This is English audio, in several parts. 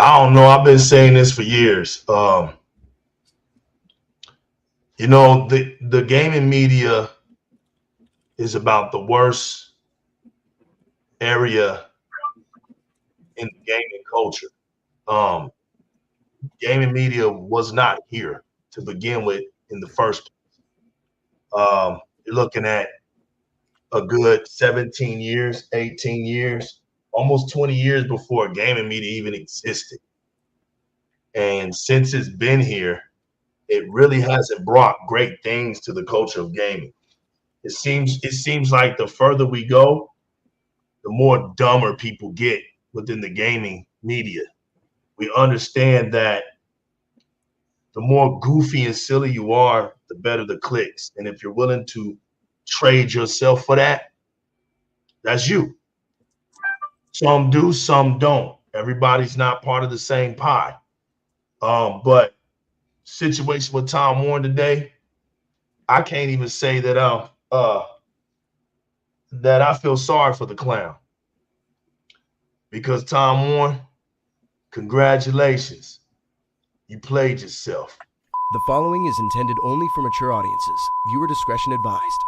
I don't know. I've been saying this for years. The gaming media is about the worst area in the gaming culture. Um, Gaming media was not here to begin with in the first place. You're looking at a good 17 years, 18 years, almost 20 years before gaming media even existed. And since it's been here, it really hasn't brought great things to the culture of gaming. It seems like the further we go, the more dumber people get within the gaming media. We understand that the more goofy and silly you are, the better the clicks. And if you're willing to trade yourself for that, that's you. Some do, some don't. Everybody's not part of the same pie. But situation with Tom Warren today, I can't even say that that I feel sorry for the clown, because Tom Warren, congratulations, you played yourself. The following is intended only for mature audiences. Viewer discretion advised.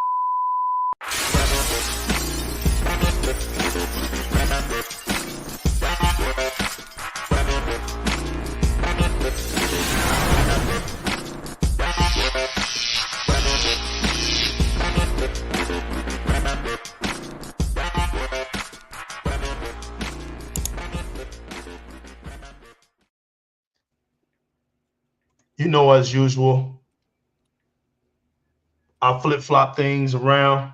As usual, I flip-flop things around.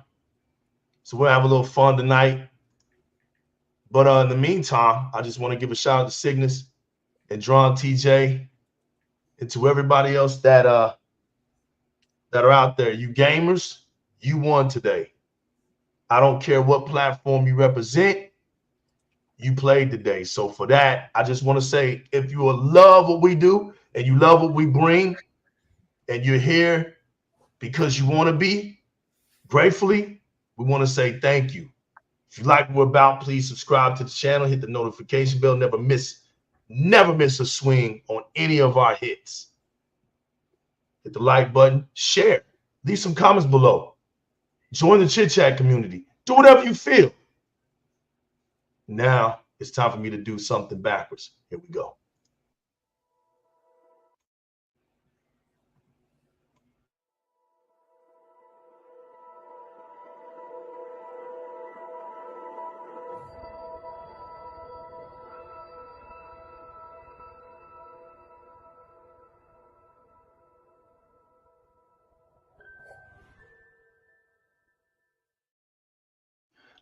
So we'll have a little fun tonight. But in the meantime, I just want to give a shout out to Cygnus and Drawn TJ and to everybody else that are out there. You gamers, you won today. I don't care what platform you represent, you played today. So for that, I just want to say, if you love what we do and you love what we bring, and you're here because you want to be, gratefully, we want to say thank you. If you like what we're about, please subscribe to the channel, hit the notification bell, never miss a swing on any of our hits. Hit the like button, share, leave some comments below. Join the chit chat community. Do whatever you feel. Now it's time for me to do something backwards. Here we go.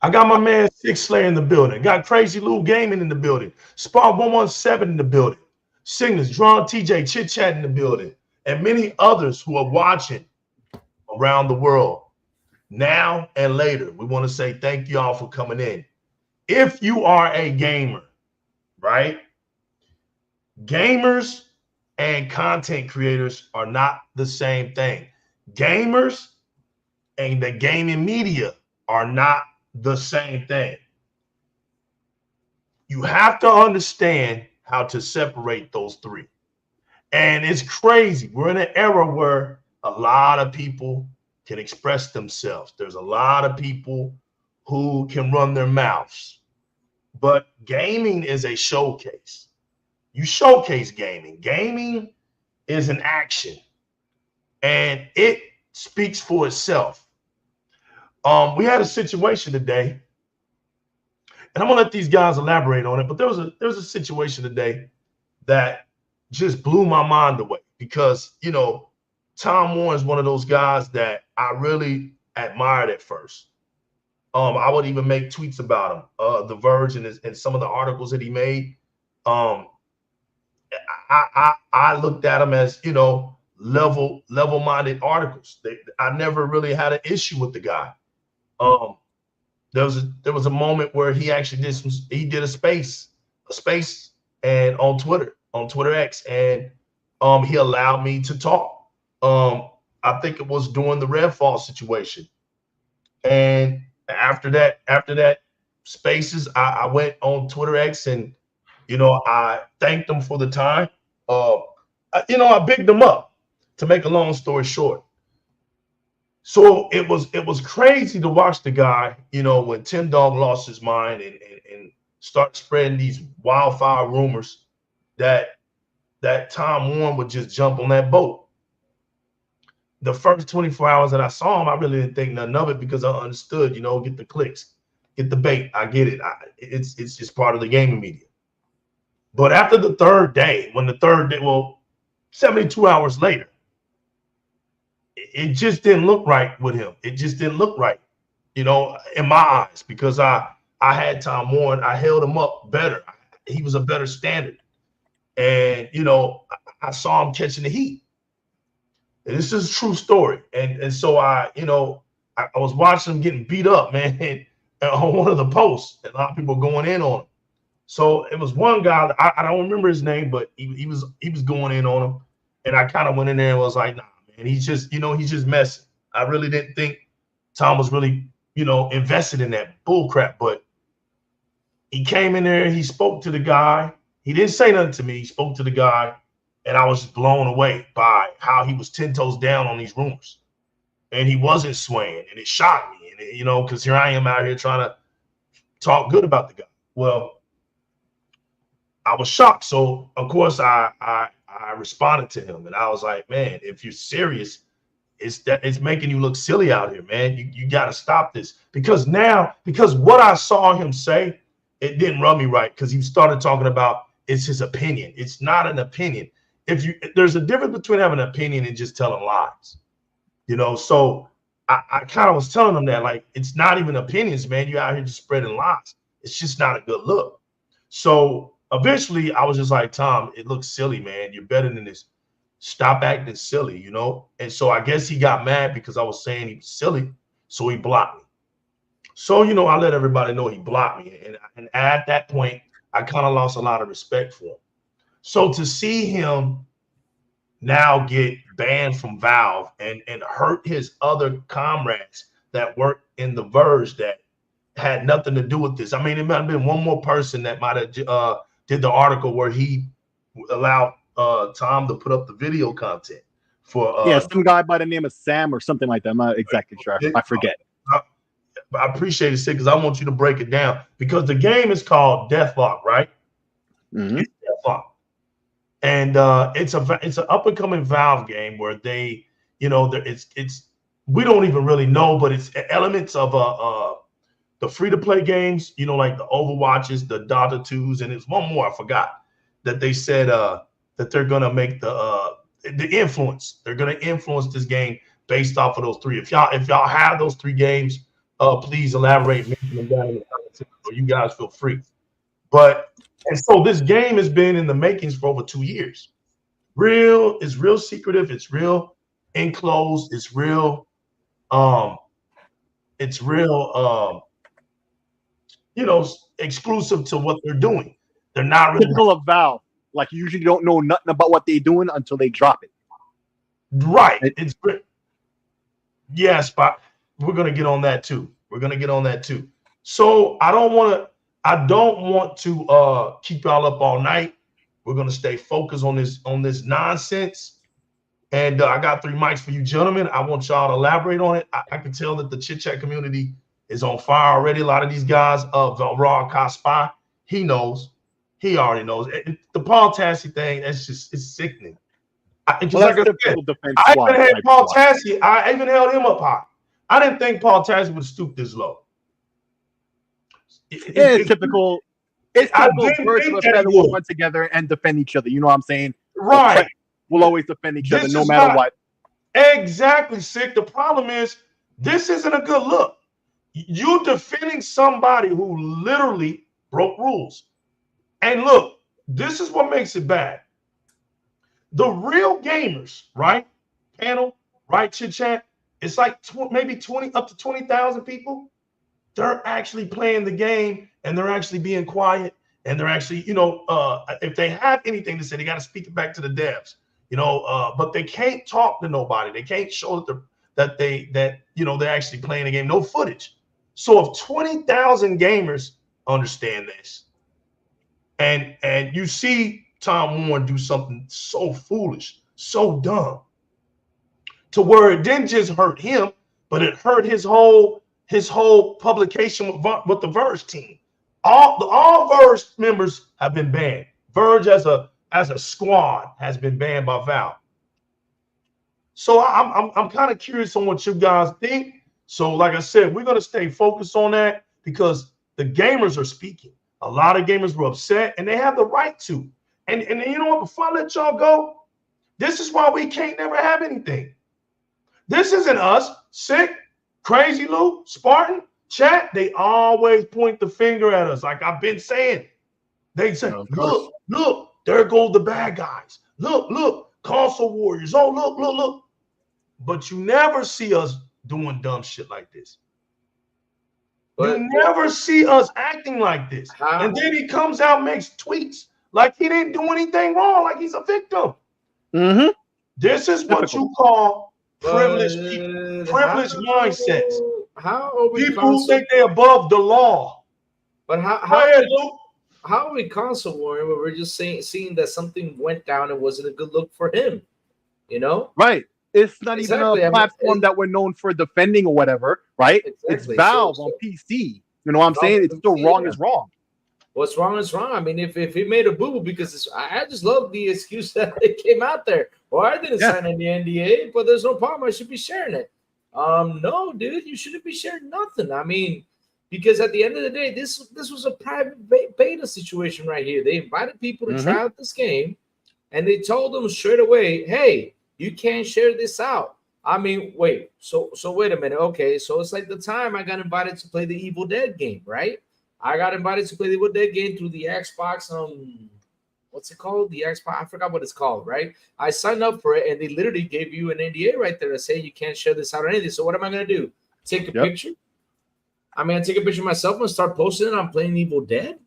I got my man Six Slayer in the building. Got Crazy Lou Gaming in the building. Spar 117 in the building. Cygnus, Drawn TJ, Chit Chat in the building. And many others who are watching around the world now and later. We want to say thank you all for coming in. If you are a gamer, right? Gamers and content creators are not the same thing. Gamers and the gaming media are not the same thing. You have to understand how to separate those three. And it's crazy. We're in an era where a lot of people can express themselves. There's a lot of people who can run their mouths. But gaming is a showcase. You showcase gaming. Gaming is an action. And it speaks for itself. We had a situation today, and I'm gonna let these guys elaborate on it, but there was a situation today that just blew my mind away, because Tom Warren is one of those guys that I really admired at first. I would even make tweets about him, The Verge and some of the articles that he made. I looked at him as level-minded articles. I never really had an issue with the guy. There was a moment where he actually did a space and on Twitter X, and he allowed me to talk. I think it was during the Redfall situation, and after that spaces, I went on Twitter X and I thanked them for the time. I bigged them up. To make a long story short, so it was crazy to watch the guy. When Tim Dog lost his mind and start spreading these wildfire rumors that Tom Warren would just jump on that boat. The first 24 hours that I saw him, I really didn't think nothing of it because I understood, get the clicks, get the bait. I get it. It's just part of the gaming media. But after the third day, 72 hours later, it just didn't look right with him. It just didn't look right, in my eyes, because I had Tom Warren. I held him up better. He was a better standard. And, I saw him catching the heat. And this is a true story. And so I was watching him getting beat up, man, on one of the posts. And a lot of people going in on him. So it was one guy, I don't remember his name, but he was going in on him. And I kind of went in there and was like, nah, man, he's just messing. I really didn't think Tom was really, invested in that bull crap. But he came in there, he spoke to the guy. He didn't say nothing to me. He spoke to the guy, and I was blown away by how he was 10 toes down on these rumors. And he wasn't swaying, and it shocked me. And, because here I am out here trying to talk good about the guy. Well, I was shocked. So, of course, I responded to him, and I was like, man, if you're serious, it's making you look silly out here, man. You got to stop this. Because what I saw him say, it didn't rub me right, because he started talking about it's his opinion. It's not an opinion. There's a difference between having an opinion and just telling lies. So I kind of was telling him that, like, it's not even opinions, man. You're out here just spreading lies. It's just not a good look. So eventually I was just like, Tom, it looks silly, man. You're better than this. Stop acting silly, And so I guess he got mad because I was saying he was silly. So he blocked me. So, I let everybody know he blocked me. And at that point, I kind of lost a lot of respect for him. So to see him now get banned from Valve and hurt his other comrades that worked in the Verge that had nothing to do with this. I mean, it might have been one more person that might have did the article where he allowed Tom to put up the video content for some guy by the name of Sam or something like that. I'm not exactly sure. I forget. I appreciate it, Sid, because I want you to break it down, because the game is called Deathlock, right? Mm-hmm. It's Deathlock. And it's an up and coming Valve game where they, it's we don't even really know, but it's elements of the free to play games, like the Overwatches, the Dota 2s, and it's one more I forgot that they said that they're gonna make the influence. They're gonna influence this game based off of those three. If y'all have those three games, please elaborate, mention them down in the comments, or you guys feel free. And so this game has been in the makings for over 2 years. It's real secretive. It's real enclosed. It's real. Exclusive to what they're doing. They're not really typical of Valve. Like, you usually don't know nothing about what they're doing until they drop it. Right. Yes, but we're gonna get on that too. So I don't want to keep y'all up all night. We're gonna stay focused on this nonsense. And I got 3 mics for you gentlemen. I want y'all to elaborate on it. I can tell that the chit chat community is on fire already. A lot of these guys of Raw Spy, he already knows. The Paul Tassi thing, it's sickening. I even had Paul Tassi. I even held him up high. I didn't think Paul Tassi would stoop this low. It's typical. It's typical birds of a feather will run together and defend each other. You know what I'm saying? Right. We'll always defend each other no matter what. Exactly, Sick. The problem is this isn't a good look. You defending somebody who literally broke rules. And look, this is what makes it bad. The real gamers, right? Panel, right? Chit chat. It's like maybe 20 up to 20,000 people. They're actually playing the game and they're actually being quiet and they're actually, if they have anything to say, they got to speak it back to the devs, but they can't talk to nobody. They can't show that they're actually playing the game. No footage. So if 20,000 gamers understand this, And you see Tom Warren do something so foolish, so dumb, to where it didn't just hurt him, but it hurt his whole publication with the Verge team. All Verge members have been banned. Verge as a squad has been banned by Valve. So I'm kind of curious on what you guys think. So like I said, we're gonna stay focused on that because the gamers are speaking. A lot of gamers were upset, and they have the right to. And you know what? Before I let y'all go, this is why we can't never have anything. This isn't us, Sick, Crazy Lou, Spartan, Chat. They always point the finger at us, like I've been saying. They say, look, there go the bad guys. Look, console warriors. Oh, look. But you never see us doing dumb shit like this. But you never see us acting like this. And then he comes out and makes tweets like he didn't do anything wrong, like he's a victim. Mm-hmm. This is what you call privileged mindsets. How are we people who think they're above the law? But how are we console warring when we're just seeing that something went down and wasn't a good look for him? You know? Right. It's not even a platform that we're known for defending or whatever, right? Exactly. It's Valve on PC. You know what I'm saying? It's still wrong is wrong. What's wrong is wrong. I mean, if he made a boo-boo, because I just love the excuse that it came out there. Well, I didn't sign any NDA, but there's no problem. I should be sharing it. No, dude, you shouldn't be sharing nothing. I mean, because at the end of the day, this was a private beta situation right here. They invited people to try out this game, and they told them straight away, hey, you can't share this out. I mean, wait. So wait a minute. Okay, so it's like the time I got invited to play the Evil Dead game, right? I got invited to play the Evil Dead game through the Xbox. What's it called? The Xbox. I forgot what it's called, right? I signed up for it, and they literally gave you an NDA right there to say you can't share this out or anything. So what am I gonna do? Take a picture? I'm gonna take a picture of myself and start posting it. I'm playing Evil Dead.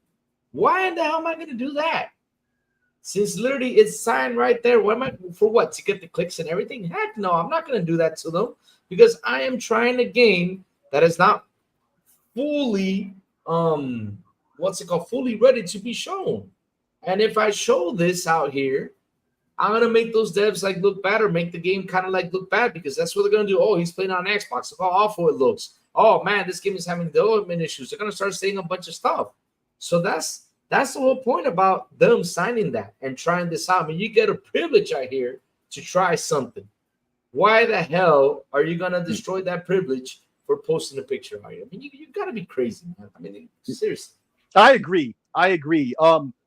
Why in the hell am I gonna do that? Since literally it's signed right there. What am I for? What, to get the clicks and everything? Heck no, I'm not gonna do that to them because I am trying a game that is not fully fully ready to be shown. And if I show this out here, I'm gonna make those devs like look bad or make the game kind of like look bad because that's what they're gonna do. Oh, he's playing on Xbox. Look how awful it looks. Oh man, this game is having development issues. They're gonna start saying a bunch of stuff. So that's the whole point about them signing that and trying this out. I mean, you get a privilege out here to try something. Why the hell are you gonna destroy that privilege for posting a picture out here? I mean, you gotta be crazy, man. I mean, seriously. I agree.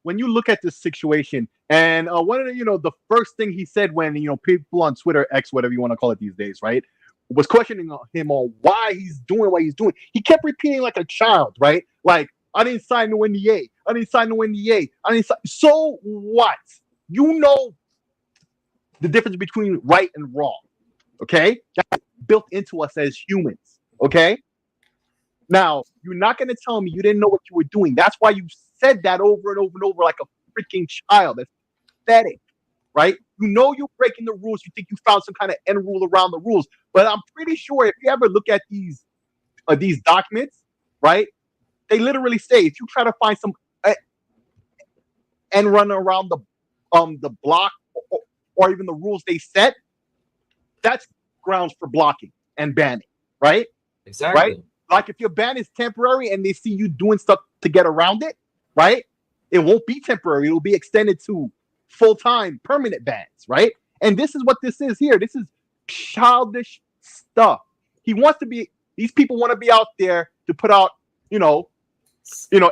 When you look at this situation, and one of the, the first thing he said when, people on Twitter, X, whatever you want to call it these days, right, was questioning him on why he's doing what he's doing. He kept repeating like a child, right? Like, I didn't sign no NDA. I didn't sign no NDA. So what? You know the difference between right and wrong, okay? That's built into us as humans, okay? Now, you're not going to tell me you didn't know what you were doing. That's why you said that over and over and over like a freaking child. That's pathetic, right? You know you're breaking the rules. You think you found some kind of end rule around the rules. But I'm pretty sure if you ever look at these documents, right, they literally say if you try to find some end run around the block or even the rules they set, that's grounds for blocking and banning, right? Exactly. Right? Like if your ban is temporary and they see you doing stuff to get around it, right? It won't be temporary. It will be extended to full-time permanent bans, right? And this is what this is here. This is childish stuff. These people want to be out there to put out,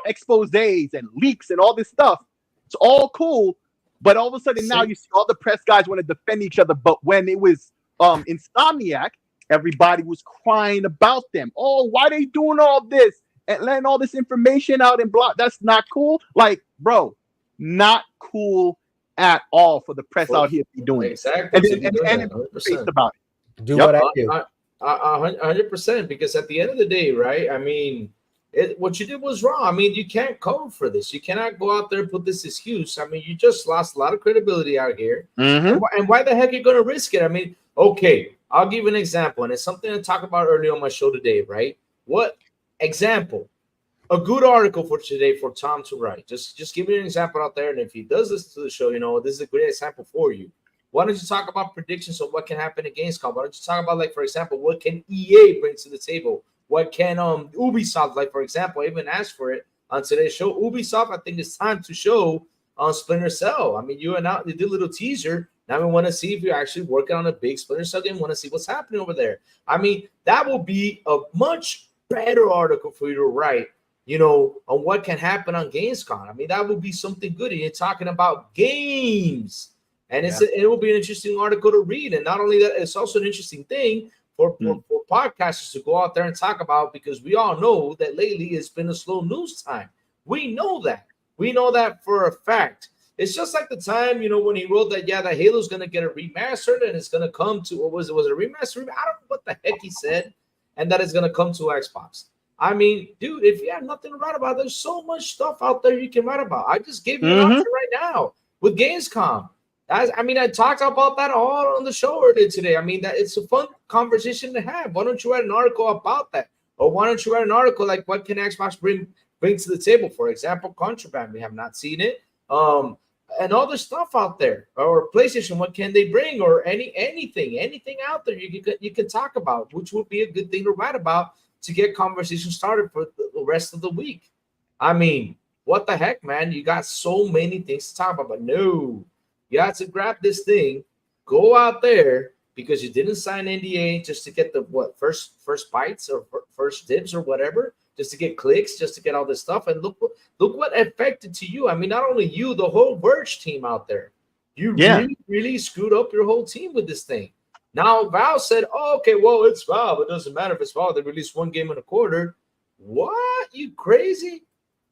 exposés and leaks and all this stuff. It's all cool, but all of a sudden now you see all the press guys want to defend each other. But when it was Insomniac, everybody was crying about them. Oh, why they doing all this and letting all this information out and block? That's not cool. Like, bro, not cool at all for the press out here to be doing exactly. And about it. Do what I do. 100%. Because at the end of the day, right? I mean, what you did was wrong. I mean, you can't cover for this. You cannot go out there and put this excuse. I mean, you just lost a lot of credibility out here. And why the heck are you going to risk it? I mean, okay. I'll give you an example, and it's something to talk about earlier on my show today, right? What example? a good article for today for Tom to write. Just give me an example out there, and if he does this to the show, this is a great example for you. Why don't you talk about predictions of what can happen at Gamescom? Why don't you talk about, like, for example, what can EA bring to the table? What can Ubisoft, like, for example, I even asked for it on today's show. Ubisoft, I think it's time to show on Splinter Cell. I mean, you did a little teaser. Now we want to see if you're actually working on a big Splinter Cell game. Want to see what's happening over there. I mean, that will be a much better article for you to write, on what can happen on Gamescom. I mean, that would be something good. And you're talking about games. And it will be an interesting article to read. And not only that, it's also an interesting thing for podcasters to go out there and talk about, because we all know that lately it's been a slow news time. We know that. We know that for a fact. It's just like the time, when he wrote that, that Halo's going to get a remastered and it's going to come to, what was it? Was it a remaster? I don't know what the heck he said. And that is going to come to Xbox. I mean, dude, if you have nothing to write about, there's so much stuff out there you can write about. I just gave you an answer right now with Gamescom. I talked about that all on the show earlier today. I mean, that it's a fun conversation to have. Why don't you write an article about that? Or why don't you write an article like, what can Xbox bring to the table? For example, Contraband. We have not seen it. And all the stuff out there. Or PlayStation, what can they bring? Or anything out there you can talk about, which would be a good thing to write about to get conversation started for the rest of the week. I mean, what the heck, man? You got so many things to talk about, but no. You have to grab this thing, go out there, because you didn't sign NDA just to get the first bites or first dibs or whatever, just to get clicks, just to get all this stuff. And look what affected to you. I mean, not only you, the whole Verge team out there. You really screwed up your whole team with this thing. Now Valve said, "Oh, okay, well, it's Valve. It doesn't matter if it's Valve. They released one game in a quarter." What? You crazy?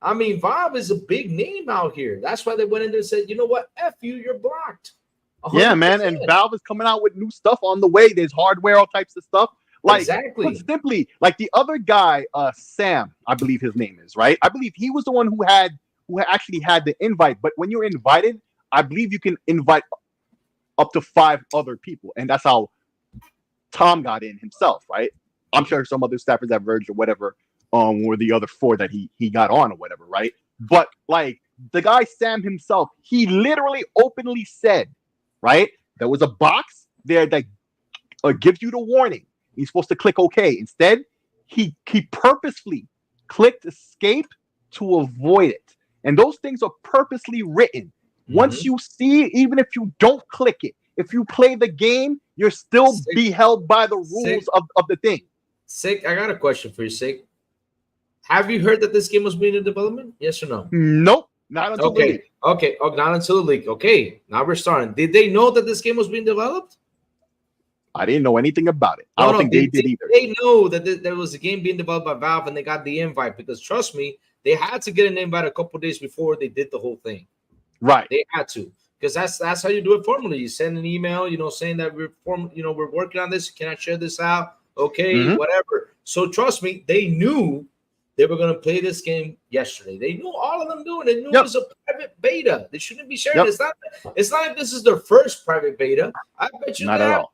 I mean, Valve is a big name out here. That's why they went in there and said, "You know what? F you, you're blocked." 100%. Yeah, man. And Valve is coming out with new stuff on the way. There's hardware, all types of stuff. Like, exactly. Simply, like the other guy, Sam, I believe his name is, right? I believe he was the one who actually had the invite. But when you're invited, I believe you can invite up to 5 other people. And that's how Tom got in himself, right? I'm sure some other staffers at Verge or whatever were the other 4 that he got on or whatever, right? But like the guy Sam himself, he literally openly said, right, there was a box there that gives you the warning. You're supposed to click OK. Instead, he purposefully clicked escape to avoid it. And those things are purposely written. Once you see, even if you don't click it, if you play the game, you're still be held by the rules of the thing. Sick, I got a question for you, Sick. Have you heard that this game was being in development? Yes or no? Nope. Not until the leak. Okay. Oh, not until the leak. Okay. Now we're starting. Did they know that this game was being developed? I didn't know anything about it. I don't think they did either. They know that there was a game being developed by Valve and they got the invite, because trust me, they had to get an invite a couple days before they did the whole thing. Right. They had to, because that's how you do it formally. You send an email, saying that we're working on this. Can I share this out? Okay, whatever. So trust me, they knew they were going to play this game yesterday. They knew, all of them knew, and they knew it was a private beta. They shouldn't be sharing. It's not like this is their first private beta. I bet you they have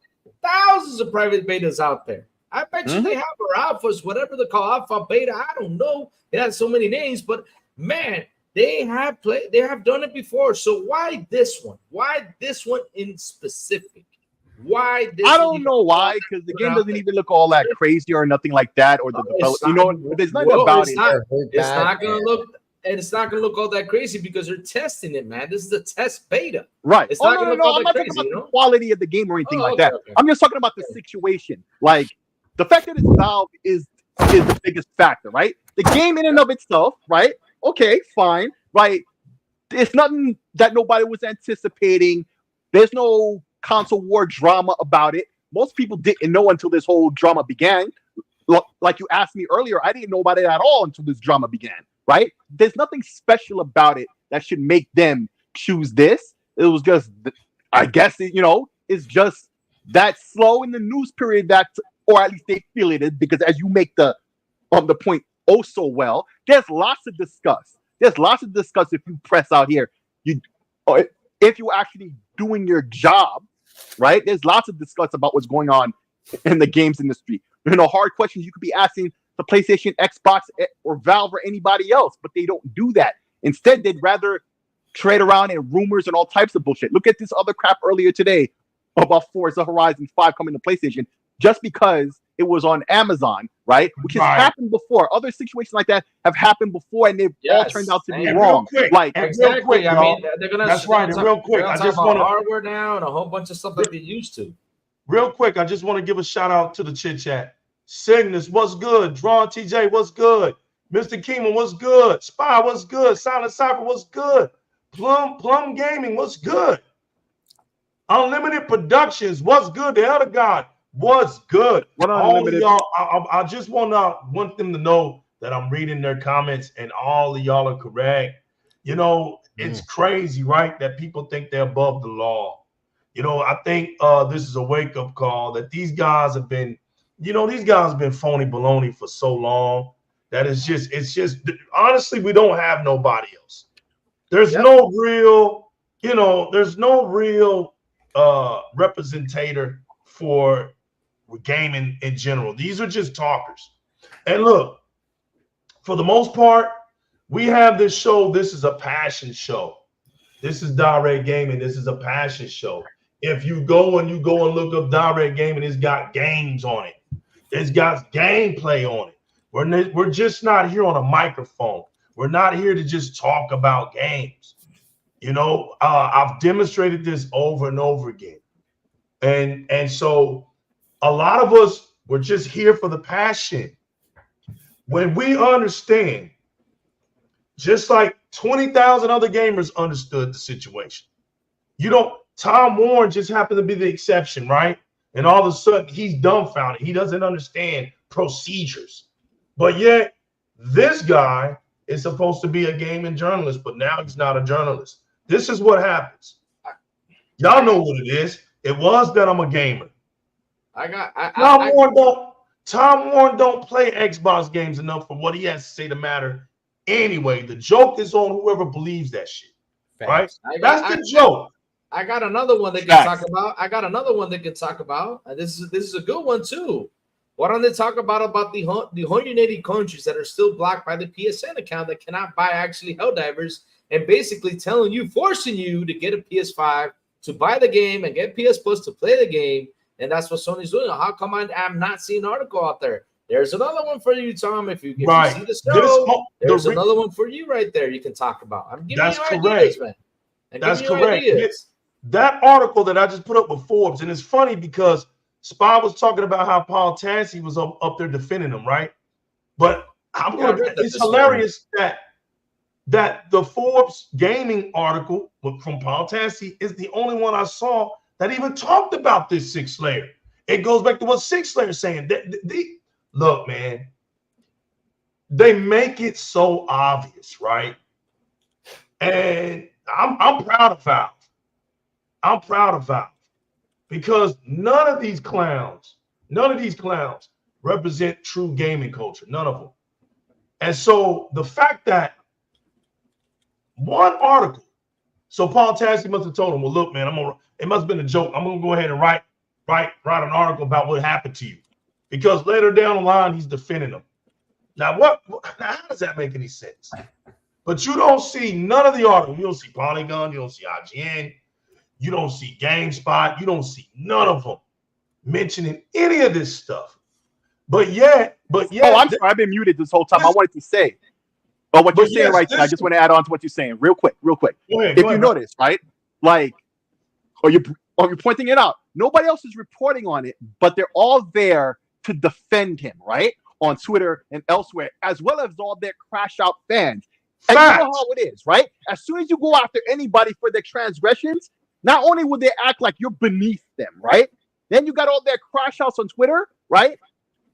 thousands of private betas out there. I bet you they have our alphas, whatever they call alpha, beta. I don't know. It has so many names, but man, they have done it before. So why this one? Why this one in specific? Why this? I don't know why, because the game doesn't even look all that crazy or nothing like that, or there's nothing about it. It's not gonna look. And it's not going to look all that crazy because they're testing it, man. This is a test beta. Right. It's not going to look all I'm that not crazy. talking about the quality of the game or anything like that. Okay. I'm just talking about the situation. Like, the fact that it's Valve is the biggest factor, right? The game in and of itself, right? Okay, fine. Right. It's nothing that nobody was anticipating. There's no console war drama about it. Most people didn't know until this whole drama began. Like you asked me earlier, I didn't know about it at all until this drama began. Right? There's nothing special about it that should make them choose this. It was just, I guess, it's just that slow in the news period or at least they feel it is, because as you make the point oh so well, there's lots to discuss. There's lots to discuss if you press out here. If you're actually doing your job, right? There's lots to discuss about what's going on in the games industry. Hard questions you could be asking to PlayStation, Xbox, or Valve or anybody else, but they don't do that. Instead, they'd rather trade around in rumors and all types of bullshit. Look at this other crap earlier today about Forza Horizon 5 coming to PlayStation just because it was on Amazon, right? Which has happened before. Other situations like that have happened before, and they've all turned out to be wrong. Exactly. Quick, I mean, they're gonna. That's right. And real quick, I just want hardware now and a whole bunch of stuff that they used to. Real quick, I just want to give a shout out to the chit chat. Cygnus, what's good? Drawn TJ, what's good? Mr. Keenan, what's good? Spy, what's good? Silent Cypher, what's good? Plum Gaming, what's good? Unlimited Productions, what's good? The Elder God, what's good? All of y'all, I just want them to know that I'm reading their comments and all of y'all are correct. You know, it's crazy, right? That people think they're above the law. You know, I think this is a wake-up call that these guys have been, these guys have been phony baloney for so long that it's just honestly, we don't have nobody else. There's no real, there's no real representator for gaming in general. These are just talkers. And look, for the most part, we have this show. This is a passion show. This is Di-RRec Gaming. This is a passion show. If you go and look up Di-RRec Gaming, it's got games on it. It's got gameplay on it. We're just not here on a microphone. We're not here to just talk about games. I've demonstrated this over and over again. And so a lot of us, we're just here for the passion. When we understand, just like 20,000 other gamers understood the situation. Tom Warren just happened to be the exception, right? And all of a sudden, he's dumbfounded. He doesn't understand procedures. But yet, this guy is supposed to be a gaming journalist, but now he's not a journalist. This is what happens. Y'all know what it is. It was that I'm a gamer. Tom Warren don't play Xbox games enough for what he has to say to matter. Anyway, the joke is on whoever believes that shit. Right? That's the joke. I got another one they can talk about. This is a good one too. Why don't they talk about the 180 countries that are still blocked by the PSN account that cannot buy actually Helldivers, and basically forcing you to get a PS5 to buy the game and get PS Plus to play the game, and that's what Sony's doing. How come I'm not seeing an article out there? There's another one for you, Tom. If you see the show, there's another one for you right there. You can talk about. I'm giving you ideas, man. That's correct. That article that I just put up with Forbes, and it's funny because Spy was talking about how Paul Tassi was up there defending him, right? But it's hilarious that the Forbes gaming article from Paul Tassi is the only one I saw that even talked about this 6-layer. It goes back to what 6-layer is saying. Look, man, they make it so obvious, right? And I'm proud of Valve. I'm proud of Valve because none of these clowns represent true gaming culture. None of them. And so the fact that one article, so Paul Tassi must have told him, well, look, man, it must have been a joke. I'm going to go ahead and write an article about what happened to you. Because later down the line, he's defending them. Now, how does that make any sense? But you don't see none of the articles. You don't see Polygon. You don't see IGN. You don't see GameSpot. You don't see none of them mentioning any of this stuff. But yet. Oh, I'm sorry. I've been muted this whole time. I wanted to say. But what you're saying right there, I just want to add on to what you're saying real quick. Go ahead, notice, right? Like, or you're pointing it out. Nobody else is reporting on it, but they're all there to defend him, right? On Twitter and elsewhere, as well as all their crash out fans. And you know how it is, right? As soon as you go after anybody for their transgressions, not only will they act like you're beneath them, right? Then you got all their crash outs on Twitter, right?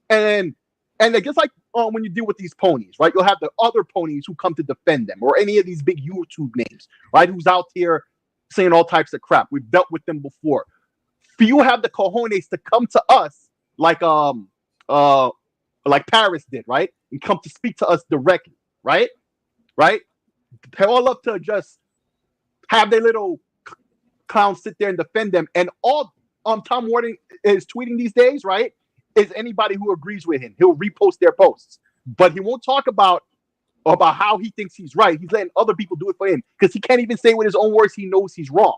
And just like when you deal with these ponies, right? You'll have the other ponies who come to defend them, or any of these big YouTube names, right? Who's out here saying all types of crap. We've dealt with them before. For you have the cojones to come to us like Paris did, right? And come to speak to us directly, right? They all love to just have their little clowns sit there and defend them. And all Tom Warren is tweeting these days, right, is anybody who agrees with him. He'll repost their posts, but he won't talk about how he thinks he's right. He's letting other people do it for him because he can't even say with his own words he knows he's wrong.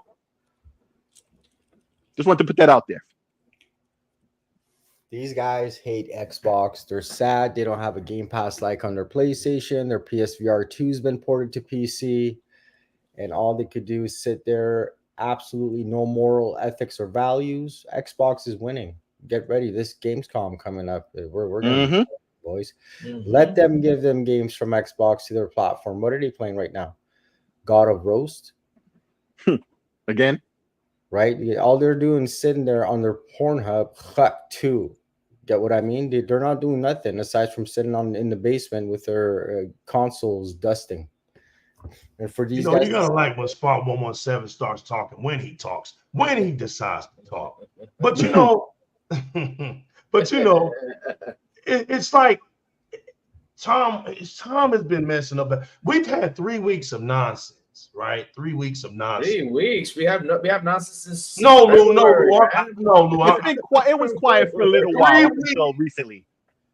Just want to put that out there. These guys hate Xbox. They're sad they don't have a Game Pass like on their PlayStation. Their PSVR 2's been ported to PC, and all they could do is sit there. Absolutely no moral ethics or values. Xbox is winning. Get ready. This Gamescom coming up. We're gonna boys. Let them give them games from Xbox to their platform. What are they playing right now? God of Roast? Again? Right? All they're doing is sitting there on their Pornhub 2. Get what I mean? They're not doing nothing aside from sitting in the basement with their consoles dusting. And for these guys, you gotta like when Spark 117 starts talking, when he talks, when he decides to talk. But it's like Tom has been messing up. We've had 3 weeks of nonsense, right? 3 weeks of nonsense. 3 weeks. We have nonsense since No. It was quiet for a little while until recently.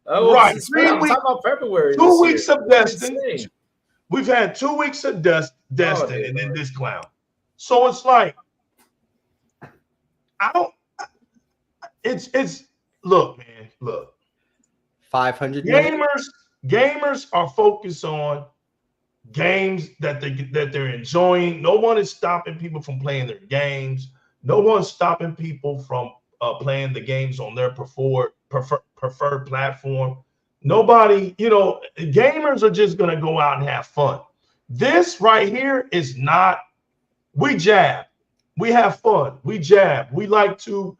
Oh, right. I'm talking about February. 2 weeks of Destin. We've had 2 weeks of Destin and then this clown. So it's like, look, man, look. 500 gamers are focused on games that they're enjoying. No one is stopping people from playing their games. No one's stopping people from playing the games on their preferred platform. Nobody, gamers are just going to go out and have fun. This right here is not, we jab. We have fun. We jab. We like to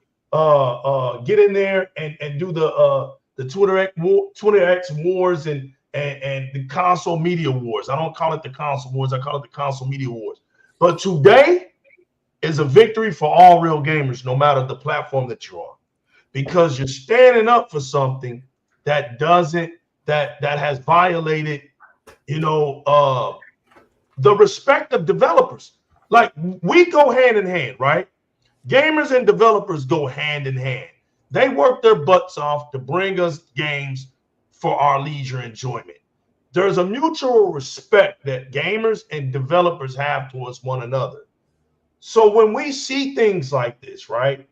get in there and do the TwitterX wars and the console media wars. I don't call it the console wars. I call it the console media wars. But today is a victory for all real gamers, no matter the platform that you're on, because you're standing up for something that has violated, the respect of developers. Like, we go hand in hand, right? Gamers and developers go hand in hand. They work their butts off to bring us games for our leisure enjoyment. There's a mutual respect that gamers and developers have towards one another. So when we see things like this, right,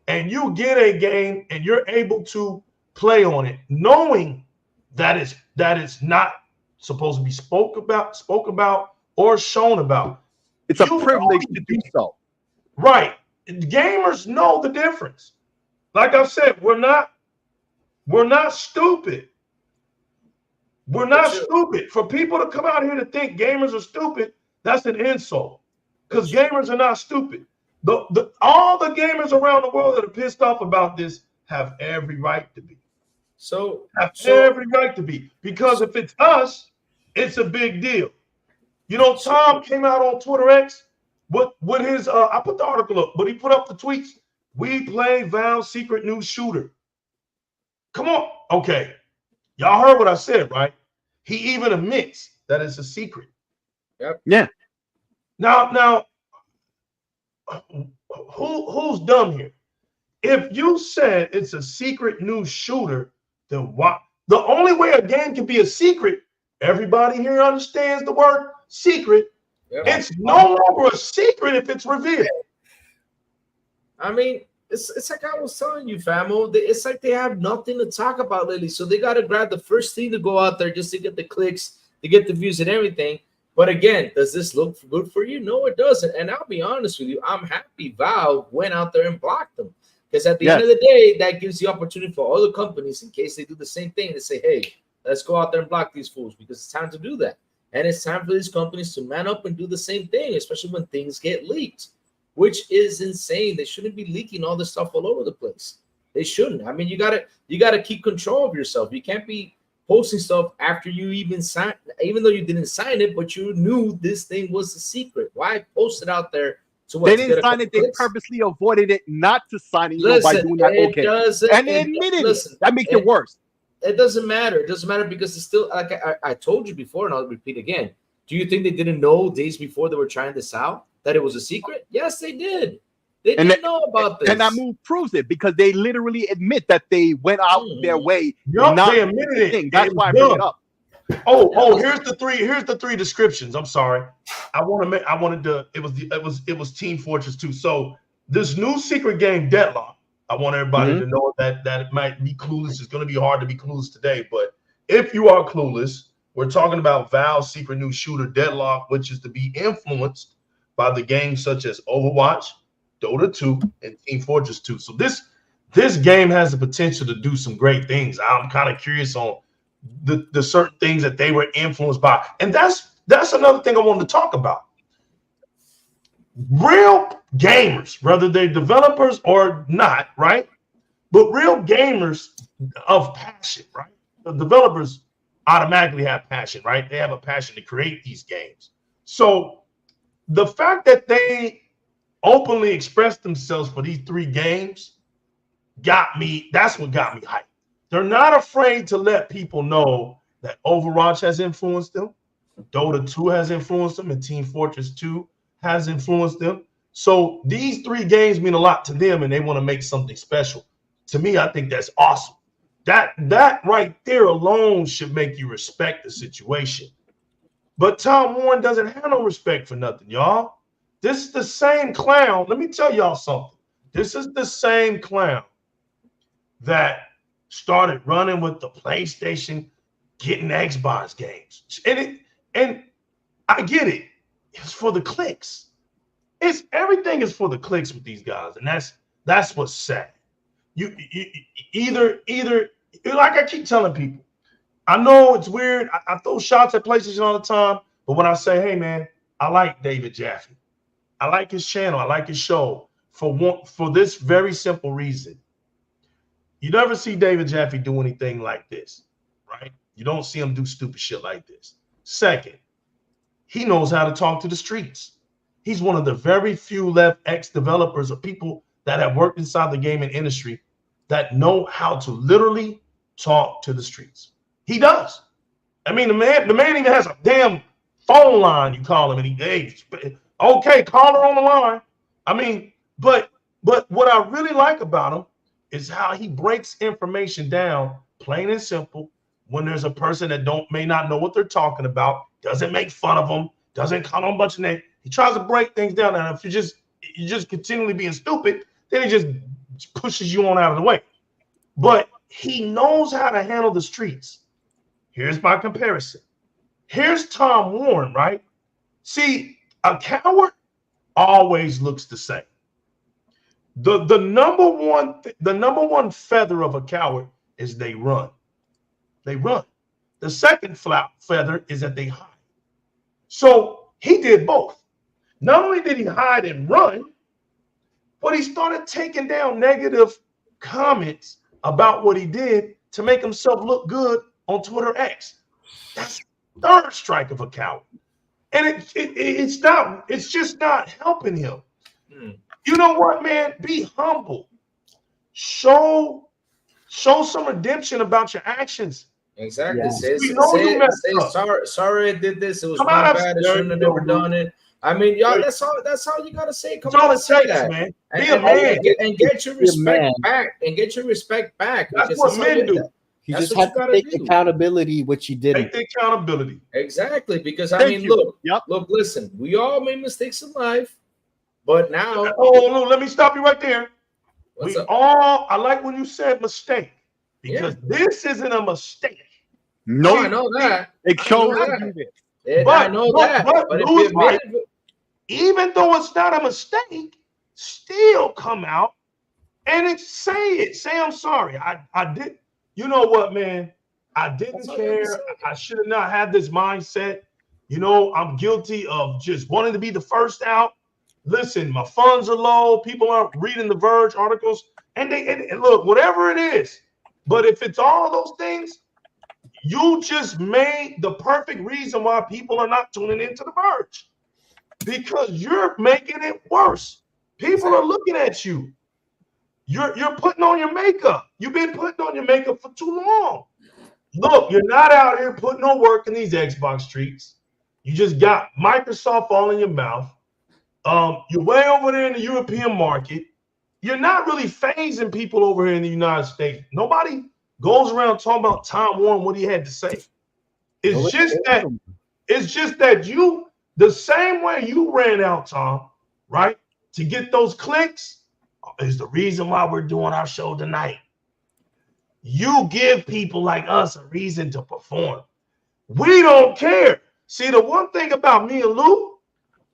and you get a game and you're able to play on it, knowing that it's not supposed to be spoke about or shown about. It's a privilege to do so. Right. Gamers know the difference. Like I said, we're not stupid. We're not stupid. For people to come out here to think gamers are stupid, that's an insult. Because gamers are not stupid. All the gamers around the world that are pissed off about this have every right to be. Every right to be. Because if it's us, it's a big deal. Tom came out on TwitterX with his I put the article up, but he put up the tweets. We play Valve's secret new shooter. Come on. Okay. Y'all heard what I said, right? He even admits that it's a secret. Yep. Yeah. Now, who's dumb here? If you said it's a secret new shooter, then why? The only way a game can be a secret, everybody here understands the word secret. Yep. It's no longer a secret if it's revealed. I mean, it's like I was telling you, famo. It's like they have nothing to talk about lately, so they got to grab the first thing to go out there just to get the clicks, to get the views and everything. But again, does this look good for you? No, it doesn't. And I'll be honest with you, I'm happy Valve went out there and blocked them, because at the end of the day, that gives the opportunity for other companies, in case they do the same thing, to say, hey, let's go out there and block these fools, because it's time to do that. And it's time for these companies to man up and do the same thing, especially when things get leaked, which is insane. They shouldn't be leaking all this stuff all over the place. They shouldn't. I mean, you gotta keep control of yourself. You can't be posting stuff after you even signed, even though you didn't sign it, but you knew this thing was a secret. Why post it out there? They didn't sign it. They purposely avoided it not to sign it by doing that. Okay, and they admitted it. That makes it worse. It doesn't matter. It doesn't matter because it's still, like I told you before, and I'll repeat again. Do you think they didn't know days before they were trying this out that it was a secret? Yes, they did. They didn't know about this. And that move proves it because they literally admit that they went out their way. Yup, not they admitted it. That's why I bring it up. Here's the three descriptions. I'm sorry. It was Team Fortress 2. So this new secret game, Deadlock. I want everybody to know that it might be clueless. It's going to be hard to be clueless today, but if you are clueless, we're talking about Valve's secret new shooter, Deadlock, which is to be influenced by the games such as Overwatch, Dota 2, and Team Fortress 2. So this game has the potential to do some great things. I'm kind of curious on the certain things that they were influenced by. And that's another thing I wanted to talk about. Real gamers, whether they're developers or not, right? But real gamers of passion, right? The developers automatically have passion, right? They have a passion to create these games. So the fact that they openly expressed themselves for these 3 games that's what got me hyped. They're not afraid to let people know that Overwatch has influenced them, Dota 2 has influenced them, and Team Fortress 2 has influenced them. So these 3 games mean a lot to them, and they want to make something special. To me, I think that's awesome. That right there alone should make you respect the situation. But Tom Warren doesn't have no respect for nothing, y'all. This is the same clown. Let me tell y'all something. This is the same clown that started running with the PlayStation, getting Xbox games. And I get it. It's for the clicks. Everything is for the clicks with these guys, and that's what's sad. You either like I keep telling people, I know it's weird. I throw shots at PlayStation all the time, but when I say, hey man, I like David Jaffe. I like his channel. I like his show for this very simple reason. You never see David Jaffe do anything like this, right? You don't see him do stupid shit like this. Second, he knows how to talk to the streets. He's one of the very few left ex-developers or people that have worked inside the gaming industry that know how to literally talk to the streets. He does. I mean, the man even has a damn phone line. You call him, and hey, okay, call her on the line. I mean, but what I really like about him is how he breaks information down, plain and simple. When there's a person that may not know what they're talking about, doesn't make fun of them, doesn't call them a bunch of names. He tries to break things down, and if you're just continually being stupid, then he just pushes you on out of the way. But he knows how to handle the streets. Here's my comparison. Here's Tom Warren, right? See, a coward always looks the same. The number one feather of a coward is they run. They run. The second feather is that they hide. So he did both. Not only did he hide and run, but he started taking down negative comments about what he did to make himself look good on Twitter X. That's third strike of a coward. And it's just not helping him. You know what, man? Be humble. Show some redemption about your actions. Exactly. Yeah. Say sorry I did this. It was my bad. I shouldn't have never done it. I mean, y'all, that's all you gotta say. Come on, say that, man. Be a man and get your respect back. And get your respect back. That's what men do. You just have to take accountability, which you didn't. Take the accountability. Exactly, because I mean, look, listen, we all made mistakes in life, but now. Oh, let me stop you right there. I like when you said mistake, because this isn't a mistake. No, I know that. It shows I know that. But if even though it's not a mistake, still come out and say I'm sorry. I did. You know what, man? I didn't care. I should have not had this mindset. You know, I'm guilty of just wanting to be the first out. Listen, my funds are low. People aren't reading the Verge articles. And look, whatever it is. But if it's all those things, you just made the perfect reason why people are not tuning into the Verge. Because you're making it worse. People are looking at you. You're putting on your makeup. You've been putting on your makeup for too long. Look, you're not out here putting no work in these Xbox streets. You just got Microsoft all in your mouth. You're way over there in the European market. You're not really phasing people over here in the United States. Nobody goes around talking about Tom Warren, what he had to say. It's just that you, the same way you ran out, Tom, right, to get those clicks is the reason why we're doing our show tonight. You give people like us a reason to perform. We don't care. See, the one thing about me and Lou,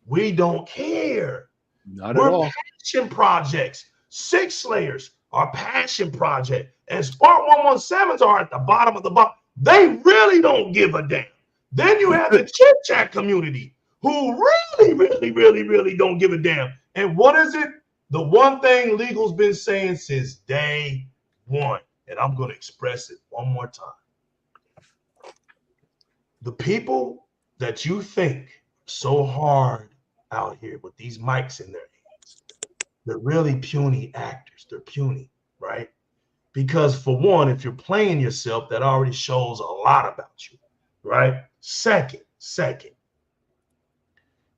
we don't care. Not at all. Passion projects. Six Slayers are passion project, and Spark 117s are at the bottom of the box. They really don't give a damn. Then you have the chit chat community who really don't give a damn. And what is it? The one thing Legal's been saying since day one, and I'm going to express it one more time. The people that you think so hard out here with these mics in their hands, they're really puny actors. They're puny, right? Because for one, if you're playing yourself, that already shows a lot about you, right? Second,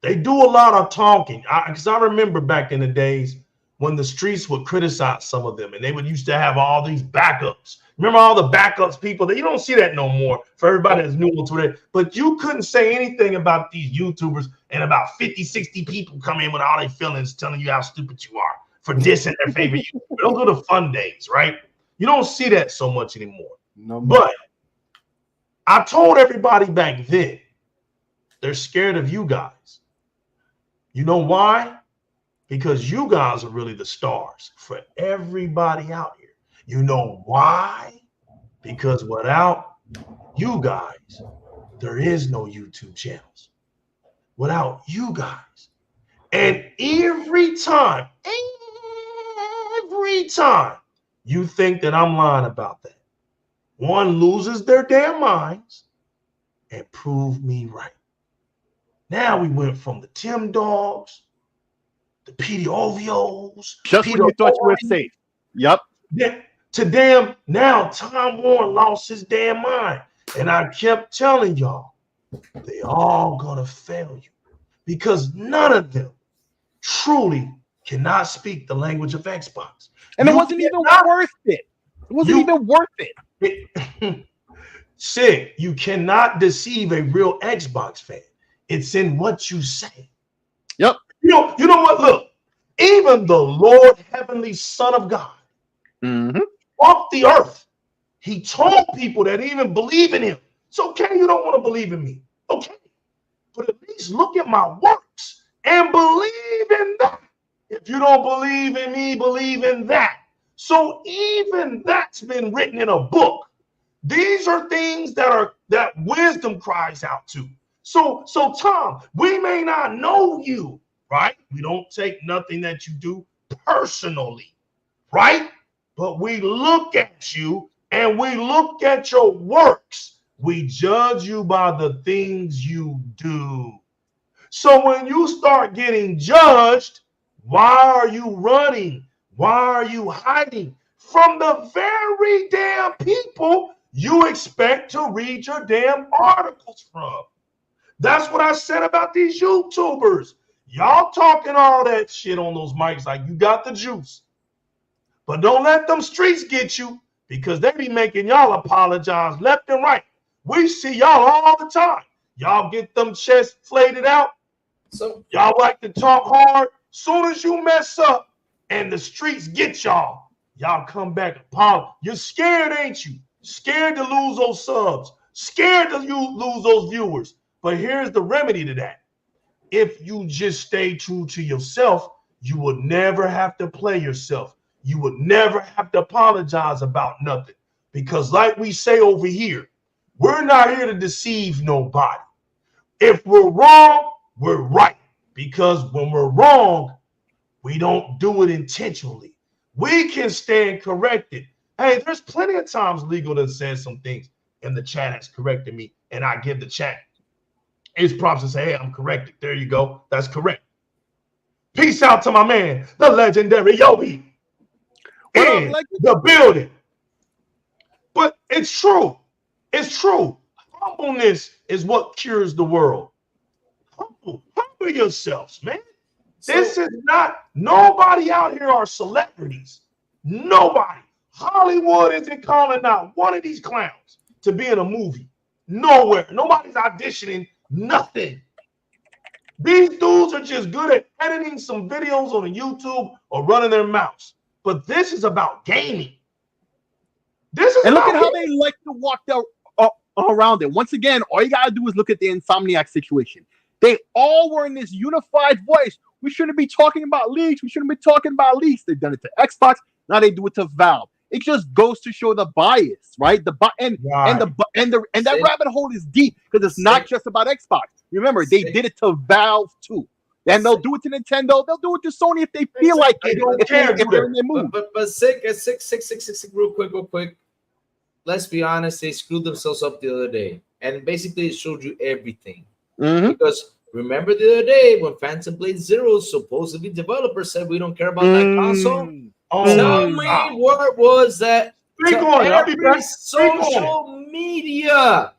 they do a lot of talking. Because I remember back in the days when the streets would criticize some of them, and they would used to have all these backups. Remember all the backups people? You don't see that no more for everybody that's new on Twitter. But you couldn't say anything about these YouTubers, and about 50, 60 people come in with all their feelings telling you how stupid you are for dissing their favorite YouTuber. Those are the fun days, right? You don't see that so much anymore. No, but I told everybody back then, they're scared of you guys. You know why? Because you guys are really the stars for everybody out here. You know why? Because without you guys, there is no YouTube channels. Without you guys. And every time you think that I'm lying about that, one loses their damn minds and prove me right. Now we went from the Tim Dogs, the Petey Ovios, just Peter when you thought you were Owen, safe. Yep. To damn, now Tom Warren lost his damn mind. And I kept telling y'all, they all gonna fail you because none of them truly cannot speak the language of Xbox. And it wasn't even worth it. It wasn't even worth it. Sid, you cannot deceive a real Xbox fan. It's in what you say. Yep. You know what? Look, even the Lord, Heavenly Son of God, walked the earth. He told people that even believe in him. It's okay, you don't want to believe in me. Okay. But at least look at my works and believe in that. If you don't believe in me, believe in that. So even that's been written in a book. These are things that wisdom cries out to. So Tom, we may not know you, right? We don't take nothing that you do personally, right? But we look at you and we look at your works. We judge you by the things you do. So when you start getting judged, why are you running? Why are you hiding from the very damn people you expect to read your damn articles from? That's what I said about these YouTubers. Y'all talking all that shit on those mics like you got the juice. But don't let them streets get you because they be making y'all apologize left and right. We see y'all all the time. Y'all get them chests flated out. So y'all like to talk hard. Soon as you mess up and the streets get y'all, y'all come back and apologize. You're scared, ain't you? Scared to lose those subs. Scared to lose those viewers. But here's the remedy to that. If you just stay true to yourself, you would never have to play yourself. You would never have to apologize about nothing. Because like we say over here, we're not here to deceive nobody. If we're wrong, we're right. Because when we're wrong, we don't do it intentionally. We can stand corrected. Hey, there's plenty of times Legal that says some things and the chat has corrected me, and I give the chat his props and say, hey, I'm corrected. There you go. That's correct. Peace out to my man, the legendary Yobi, in the building. But it's true. It's true. Humbleness is what cures the world. Humble yourselves, man. This is not, nobody out here are celebrities. Nobody. Hollywood isn't calling out one of these clowns to be in a movie. Nowhere. Nobody's auditioning. Nothing. These dudes are just good at editing some videos on YouTube or running their mouths. But this is about gaming. This is And look about at how they like to walk around it. Once again, all you gotta do is look at the Insomniac situation. They all were in this unified voice. We shouldn't be talking about leaks. We shouldn't be talking about leaks. They've done it to Xbox. Now they do it to Valve. It just goes to show the bias, right? And that rabbit hole is deep because it's not just about Xbox. Remember, they did it to Valve too, and they'll do it to Nintendo. They'll do it to Sony if they feel like it. If they're in their mood. But sick, real quick. Let's be honest. They screwed themselves up the other day, and basically it showed you everything. Because remember the other day when Phantom Blade Zero supposedly developers said we don't care about that console. Tell me what was that? Every social media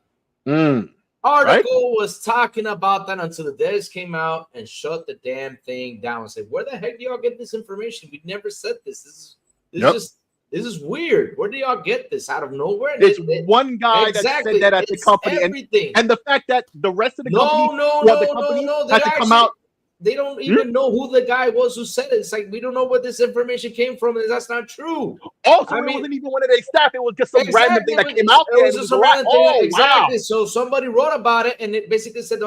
article was talking about that until the devs came out and shut the damn thing down and said, "Where the heck do y'all get this information? We never said this. This is weird. Where do y'all get this out of nowhere?" There's one guy that said that at the company, and the fact that the rest of the company had to come out. They don't even know who the guy was who said it. It's like we don't know where this information came from, and that's not true. Also, it wasn't even one of their staff. It was just some random thing that came out there. It was just a random thing. Exactly. Wow. So somebody wrote about it, and it basically said,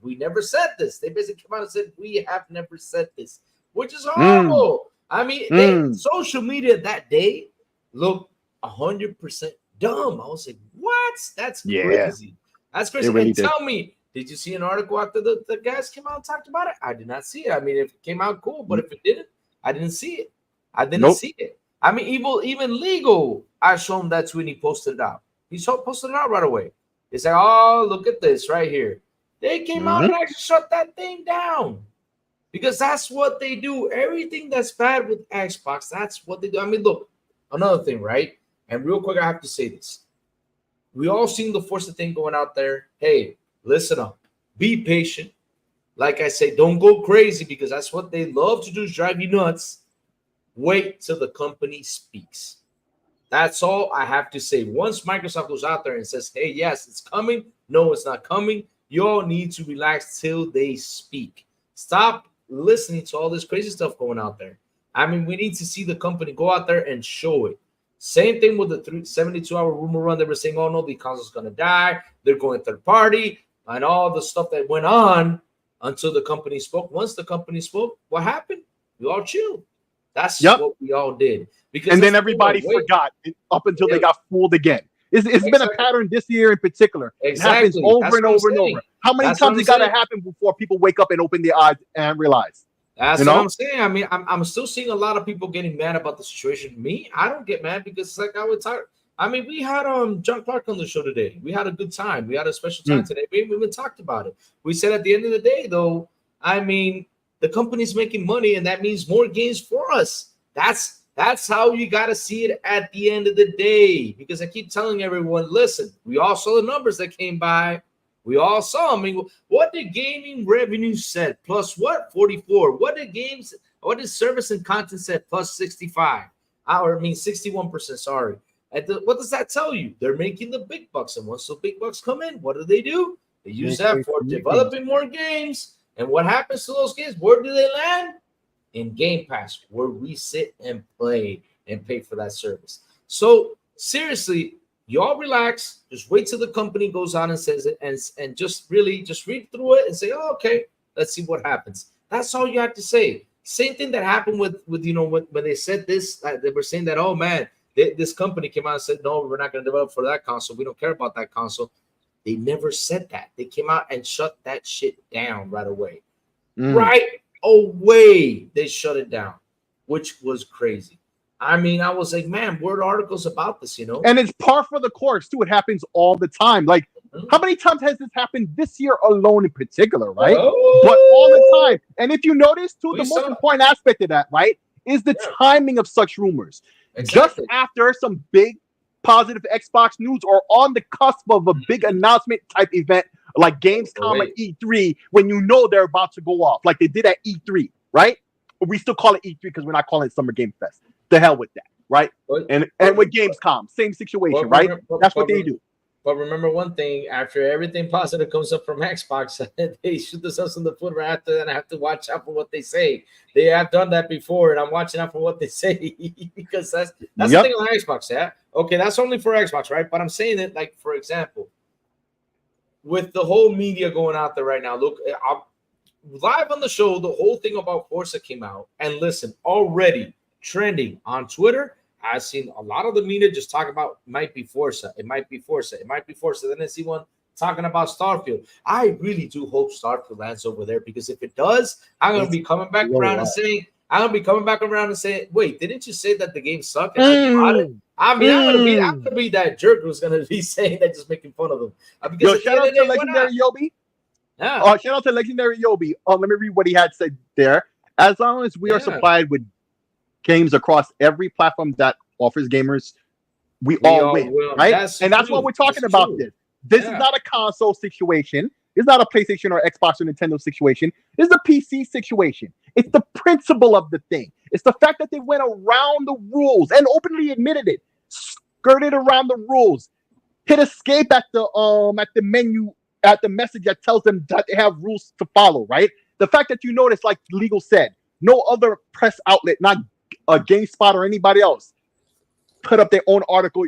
we never said this. They basically came out and said, we have never said this, which is horrible. I mean, social media that day looked 100% dumb. I was like, what? That's crazy. That's crazy. And tell me, did you see an article after the guys came out and talked about it? I did not see it. I mean, if it came out, cool. But if it didn't, I didn't see it. I didn't see it. I mean, even legal, I showed him that tweet. He posted it out. He posted it out right away. He's like, oh, look at this right here. They came out and actually shut that thing down. Because that's what they do. Everything that's bad with Xbox, that's what they do. I mean, look, another thing, right? And real quick, I have to say this. We all seen the Forza thing going out there. Hey, listen up. Be patient. Like I say, don't go crazy because that's what they love to do is drive you nuts. Wait till the company speaks. That's all I have to say. Once Microsoft goes out there and says, hey, yes, it's coming. No, it's not coming. You all need to relax till they speak. Stop listening to all this crazy stuff going out there. I mean, we need to see the company go out there and show it. Same thing with the 72-hour rumor run. They were saying, oh, no, the console's going to die. They're going third party and all the stuff that went on until the company spoke. Once the company spoke, what happened? We all chilled. That's what we all did. Because and then everybody forgot up until they got fooled again. It's been a pattern this year in particular. It happens over and over and over. How many times it got to happen before people wake up and open their eyes and realize? That's what I'm saying. I mean, I'm still seeing a lot of people getting mad about the situation. Me, I don't get mad because it's like I would talk. I mean, we had John Clark on the show today. We had a good time. We had a special time today. We even talked about it. We said at the end of the day, though, I mean, the company's making money, and that means more games for us. That's how you got to see it at the end of the day. Because I keep telling everyone, listen, we all saw the numbers that came by. We all saw. I mean, what did gaming revenue said? Plus what? 44. What did service and content said? Plus 65. 61%. Sorry. What does that tell you? They're making the big bucks, and once the big bucks come in, what do? They use that for developing more games. And what happens to those games? Where do they land? In Game Pass, where we sit and play and pay for that service. So seriously, y'all relax. Just wait till the company goes on and says it, and just read through it and say, oh, okay, let's see what happens. That's all you have to say. Same thing that happened with when they said this. They were saying that, oh man, this company came out and said, no, we're not going to develop for that console. We don't care about that console. They never said that. They came out and shut that shit down right away. Right away, they shut it down, which was crazy. I mean, I was like, man, word articles about this, And it's par for the course, too. It happens all the time. Like, how many times has this happened this year alone in particular, right? Oh. But all the time. And if you notice, too, the most important aspect of that, right, is the timing of such rumors. Exactly. Just after some big positive Xbox news or on the cusp of a big announcement type event like Gamescom at E3, when you know they're about to go off, like they did at E3. right? But we still call it E3 because we're not calling it Summer Game Fest. The hell with that, right? And with Gamescom, same situation, right? That's what they do. But remember one thing: after everything positive comes up from Xbox, they shoot themselves in the foot right after that. I have to watch out for what they say. They have done that before, and I'm watching out for what they say because that's the thing on Xbox. Yeah, okay, that's only for Xbox, right? But I'm saying it like, for example, with the whole media going out there right now. Look, I'm live on the show. The whole thing about Forza came out, and listen, already trending on Twitter. I've seen a lot of the media just talk about might be Forza. It might be Forza. It might be Forza. Then I see one talking about Starfield. I really do hope Starfield lands over there because if it does, I'm going to be coming back around and saying, wait, didn't you say that the game sucked? And I mean, I'm going to be that jerk who's going to be saying that, just making fun of them. Because shout out to Legendary Yobi. Yeah. Shout out to Legendary Yobi. Let me read what he had said there. As long as we are supplied with games across every platform that offers gamers, we all win, right? That's what we're talking about. This is not a console situation. It's not a PlayStation or Xbox or Nintendo situation. This is a PC situation. It's the principle of the thing. It's the fact that they went around the rules and openly admitted it, skirted around the rules, hit escape at the menu, at the message that tells them that they have rules to follow, right? The fact that you notice, like Legal said, no other press outlet, not a GameSpot or anybody else, put up their own article,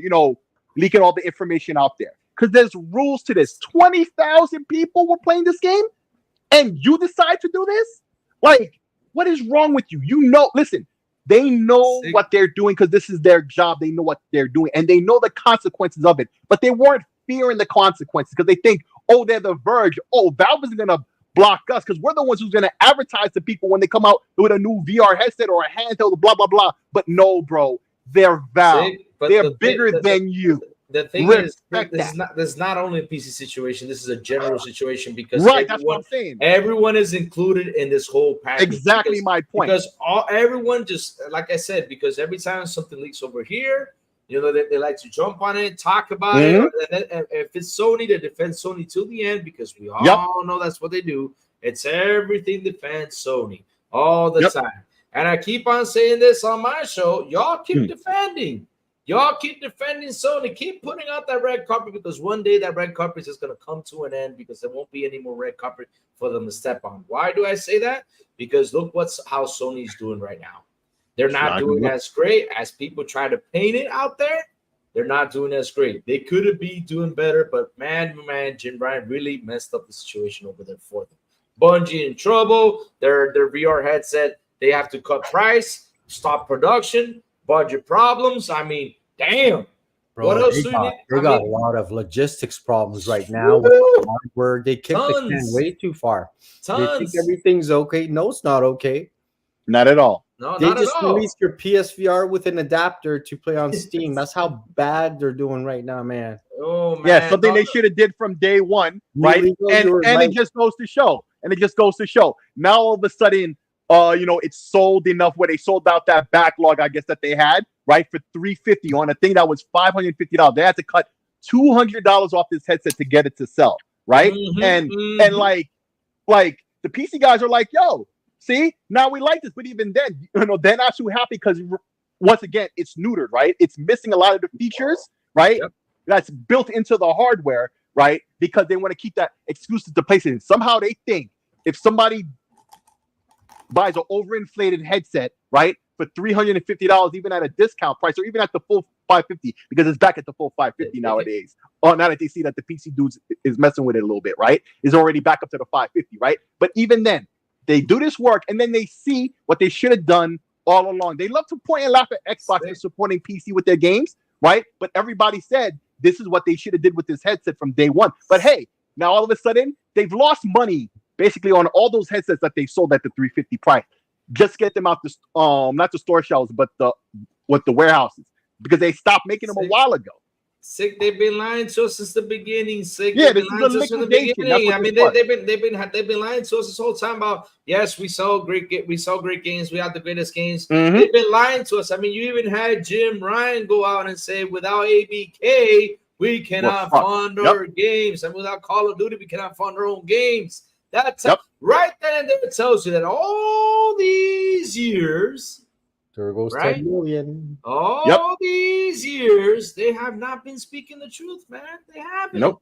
leaking all the information out there. Because there's rules to this. 20,000 people were playing this game, and you decide to do this? Like, what is wrong with you? Listen, they know what they're doing because this is their job. They know what they're doing, and they know the consequences of it. But they weren't fearing the consequences because they think, oh, they're the Verge. Oh, Valve isn't going to block us because we're the ones who's going to advertise to people when they come out with a new VR headset or a handheld, blah, blah, blah. But no, bro, they're Valve. They're bigger than you. The thing is, this is not only a PC situation. This is a general situation because that's what I'm saying. Everyone is included in this whole package. Exactly my point. Because everyone just, like I said, because every time something leaks over here, they like to jump on it, talk about it. And if it's Sony, they defend Sony till the end because we all know that's what they do. It's everything defends Sony all the time. And I keep on saying this on my show. Y'all keep defending. Y'all keep defending Sony. Keep putting out that red carpet because one day that red carpet is just going to come to an end because there won't be any more red carpet for them to step on. Why do I say that? Because look how Sony's doing right now. They're not doing as great as people try to paint it out there. They're not doing as great. They could be doing better, but man, Jim Ryan really messed up the situation over there for them. Bungie in trouble. Their VR headset, they have to cut price, stop production, budget problems. I mean, damn. Bro, what else do you need? They got a lot of logistics problems right now with hardware. They kicked the can way too far. They think everything's okay. No, it's not okay. Not at all. No, they just released your PSVR with an adapter to play on Steam. That's how bad they're doing right now, man. Oh man, yeah, something they should have did from day one, right? And it just goes to show. Now all of a sudden, it's sold enough where they sold out that backlog, I guess, that they had, right, for $350 on a thing that was $550. They had to cut $200 off this headset to get it to sell, right? And like the PC guys are like, yo. See, now we like this, but even then, they're not too happy because once again, it's neutered, right? It's missing a lot of the features, right? That's built into the hardware, right? Because they want to keep that exclusive to PlayStation. Somehow they think if somebody buys an overinflated headset, right, for $350, even at a discount price, or even at the full $550, because it's back at the full $550 nowadays. Now that they see that the PC dudes is messing with it a little bit, right? Is already back up to the $550, right? But even then, they do this work, and then they see what they should have done all along. They love to point and laugh at Xbox for supporting PC with their games, right? But everybody said this is what they should have did with this headset from day one. But hey, now all of a sudden, they've lost money basically on all those headsets that they sold at the $350 price. Just get them out the not the store shelves, but the warehouses, because they stopped making them a while ago. They've been lying to us since the beginning. Yeah, this is a liquidation. I mean, they've been lying to us this whole time about yes, we sell great games, we have the greatest games. They've been lying to us. I mean, you even had Jim Ryan go out and say, without ABK, we cannot fund our games, and without Call of Duty, we cannot fund our own games. That's right then and there. It tells you that all these years, there goes right? 10 million. All these years, they have not been speaking the truth, man. They haven't. Nope.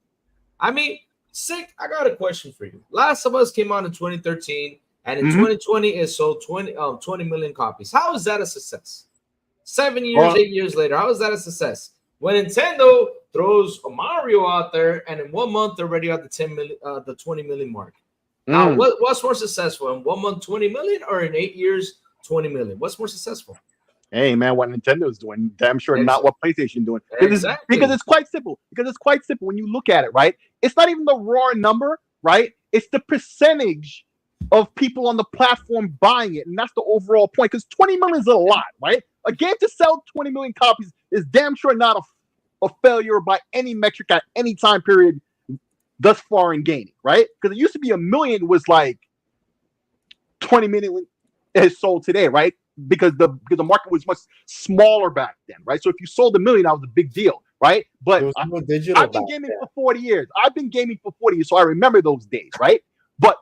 I mean, Sick, I got a question for you. Last of Us came out in 2013, and in 2020, it sold 20 million copies. How is that a success? 7 years, 8 years later, how is that a success? When Nintendo throws a Mario out there, and in 1 month they're already at the 20 million mark. Now, what's more successful, in 1 month 20 million, or in 8 years 20 million? What's more successful? Hey man, what Nintendo's doing, damn sure not what PlayStation doing. Exactly. Because it's quite simple. When you look at it, right? It's not even the raw number, right? It's the percentage of people on the platform buying it, and that's the overall point. Because 20 million is a lot, right? A game to sell 20 million copies is damn sure not a failure by any metric at any time period thus far in gaming, right? Because it used to be 1 million was like 20 million is sold today, right? Because the market was much smaller back then, right? So if you sold 1 million, that was a big deal, right? But I've been gaming for 40 years. So I remember those days, right? But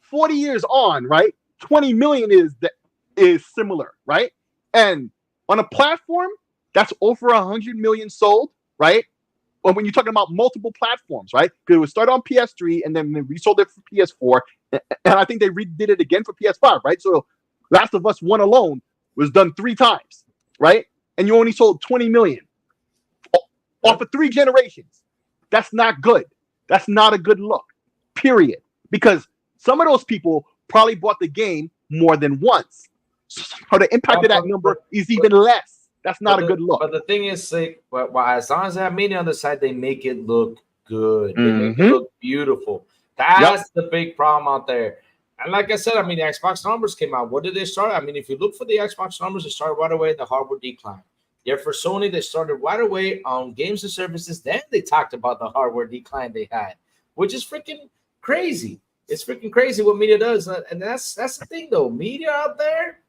40 years on, right? 20 million is similar, right? And on a platform that's over 100 million sold, right? But when you're talking about multiple platforms, right? Because it was started on PS3 and then they resold it for PS4, and I think they redid it again for PS5, right? So Last of Us 1 alone was done 3 times, right? And you only sold 20 million off of 3 generations. That's not good. That's not a good look, period. Because some of those people probably bought the game more than once. So the impact of that number is even less. That's not a good look. But the thing is, like, as long as they have media on the side, they make it look good. They make it look beautiful. That's the big problem out there. And like I said, I mean, the Xbox numbers came out. What did they start? I mean, if you look for the Xbox numbers, they started right away the hardware decline. Yeah, for Sony, they started right away on games and services. Then they talked about the hardware decline they had, which is freaking crazy. It's freaking crazy what media does. And that's the thing, though. Media out there,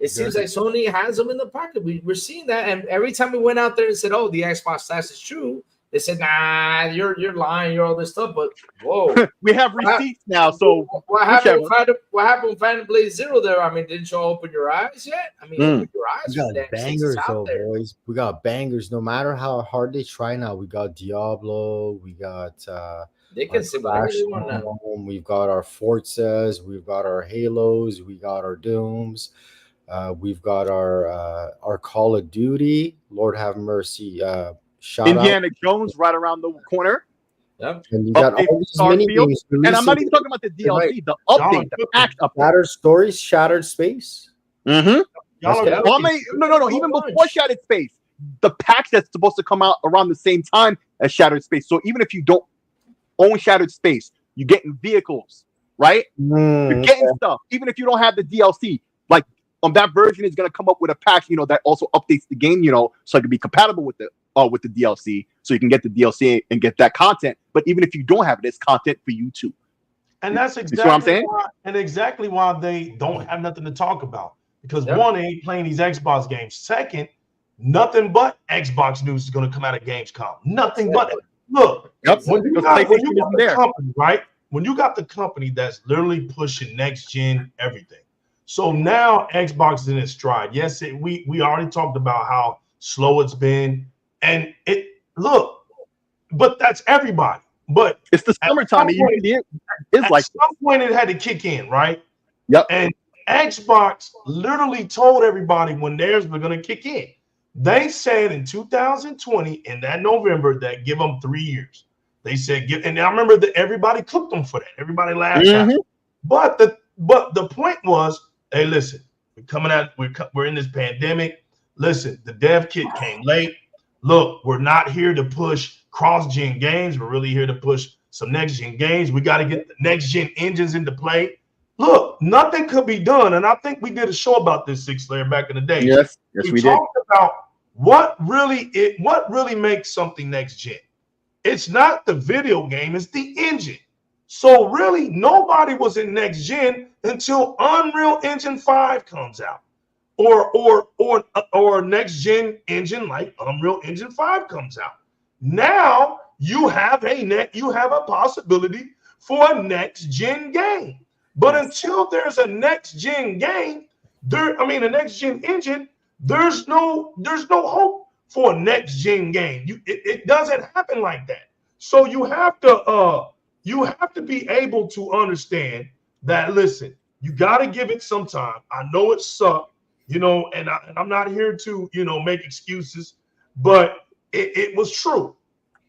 it seems like Sony has them in the pocket. We're seeing that. And every time we went out there and said, oh, the Xbox stats is true, they said, nah, you're lying, you're all this stuff. But whoa, we have receipts now. So what happened with Phantom Blade Zero there? I mean, didn't you open your eyes yet? I mean, open your eyes. We got bangers though, boys. We got bangers. No matter how hard they try now, we got Diablo. We got they can see what they want now. We've got our Forzas. We've got our Halos. We got our Dooms. We've got our Call of Duty. Lord have mercy. Indiana Jones right around the corner. Yep. And you got all these mini games. And I'm not even talking about the DLC, the update, the patch update. Shattered Stories, Shattered Space. No. Even before Shattered Space, the patch that's supposed to come out around the same time as Shattered Space. So even if you don't own Shattered Space, you're getting vehicles, right? You're getting stuff. Even if you don't have the DLC, like that version is going to come up with a patch, that also updates the game, so it can be compatible with the DLC, so you can get the DLC and get that content. But even if you don't have it, it's content for you too. And that's exactly what I'm saying. Exactly why they don't have nothing to talk about. Because one, they ain't playing these Xbox games. Second, nothing but Xbox news is going to come out of Gamescom. Nothing but it. Look, when you got the company, right? When you got the company that's literally pushing next gen everything. So now Xbox is in its stride. Yes, we already talked about how slow it's been. And but that's everybody. But it's the summertime. At some point, it had to kick in, right? Yep. And Xbox literally told everybody when theirs were going to kick in. They said in 2020, in that November, that give them 3 years. They said, and I remember that everybody cooked them for that. Everybody laughed at it. But the point was, hey, listen, we're in this pandemic. Listen, the dev kit came late. Look, we're not here to push cross-gen games. We're really here to push some next-gen games. We got to get the next-gen engines into play. Look, nothing could be done. And I think we did a show about this, Six Layer, back in the day. Yes, we talked about what really makes something next-gen. It's not the video game, it's the engine. So really, nobody was in next-gen until Unreal Engine 5 comes out. Or next gen engine like Unreal Engine 5 comes out. Now you have a possibility for a next-gen game. But until there's a next-gen game, a next-gen engine, there's no hope for a next-gen game. It doesn't happen like that. So you have to be able to understand that, listen, you got to give it some time. I know it sucked, and I'm not here to, make excuses, but it was true.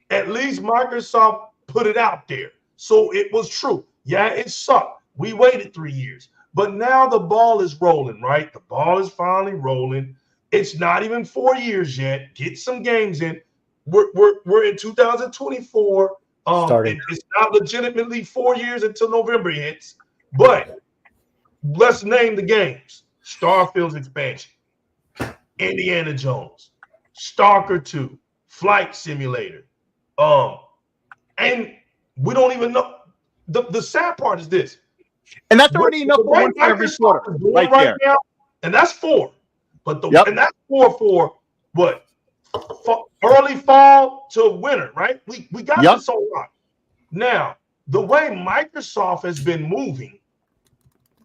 At least Microsoft put it out there. So it was true. Yeah, it sucked. We waited 3 years. But now the ball is rolling, right? The ball is finally rolling. It's not even 4 years yet. Get some games in. We're in 2024. It's not legitimately 4 years until November hits. But let's name the games. Starfield's expansion, Indiana Jones, Stalker 2, Flight Simulator. And we don't even know. The sad part is this. And that's already enough for one for every quarter. Right now, and that's 4. But and that's 4 for what? Early fall to winter, right? We got this all right. Now, the way Microsoft has been moving,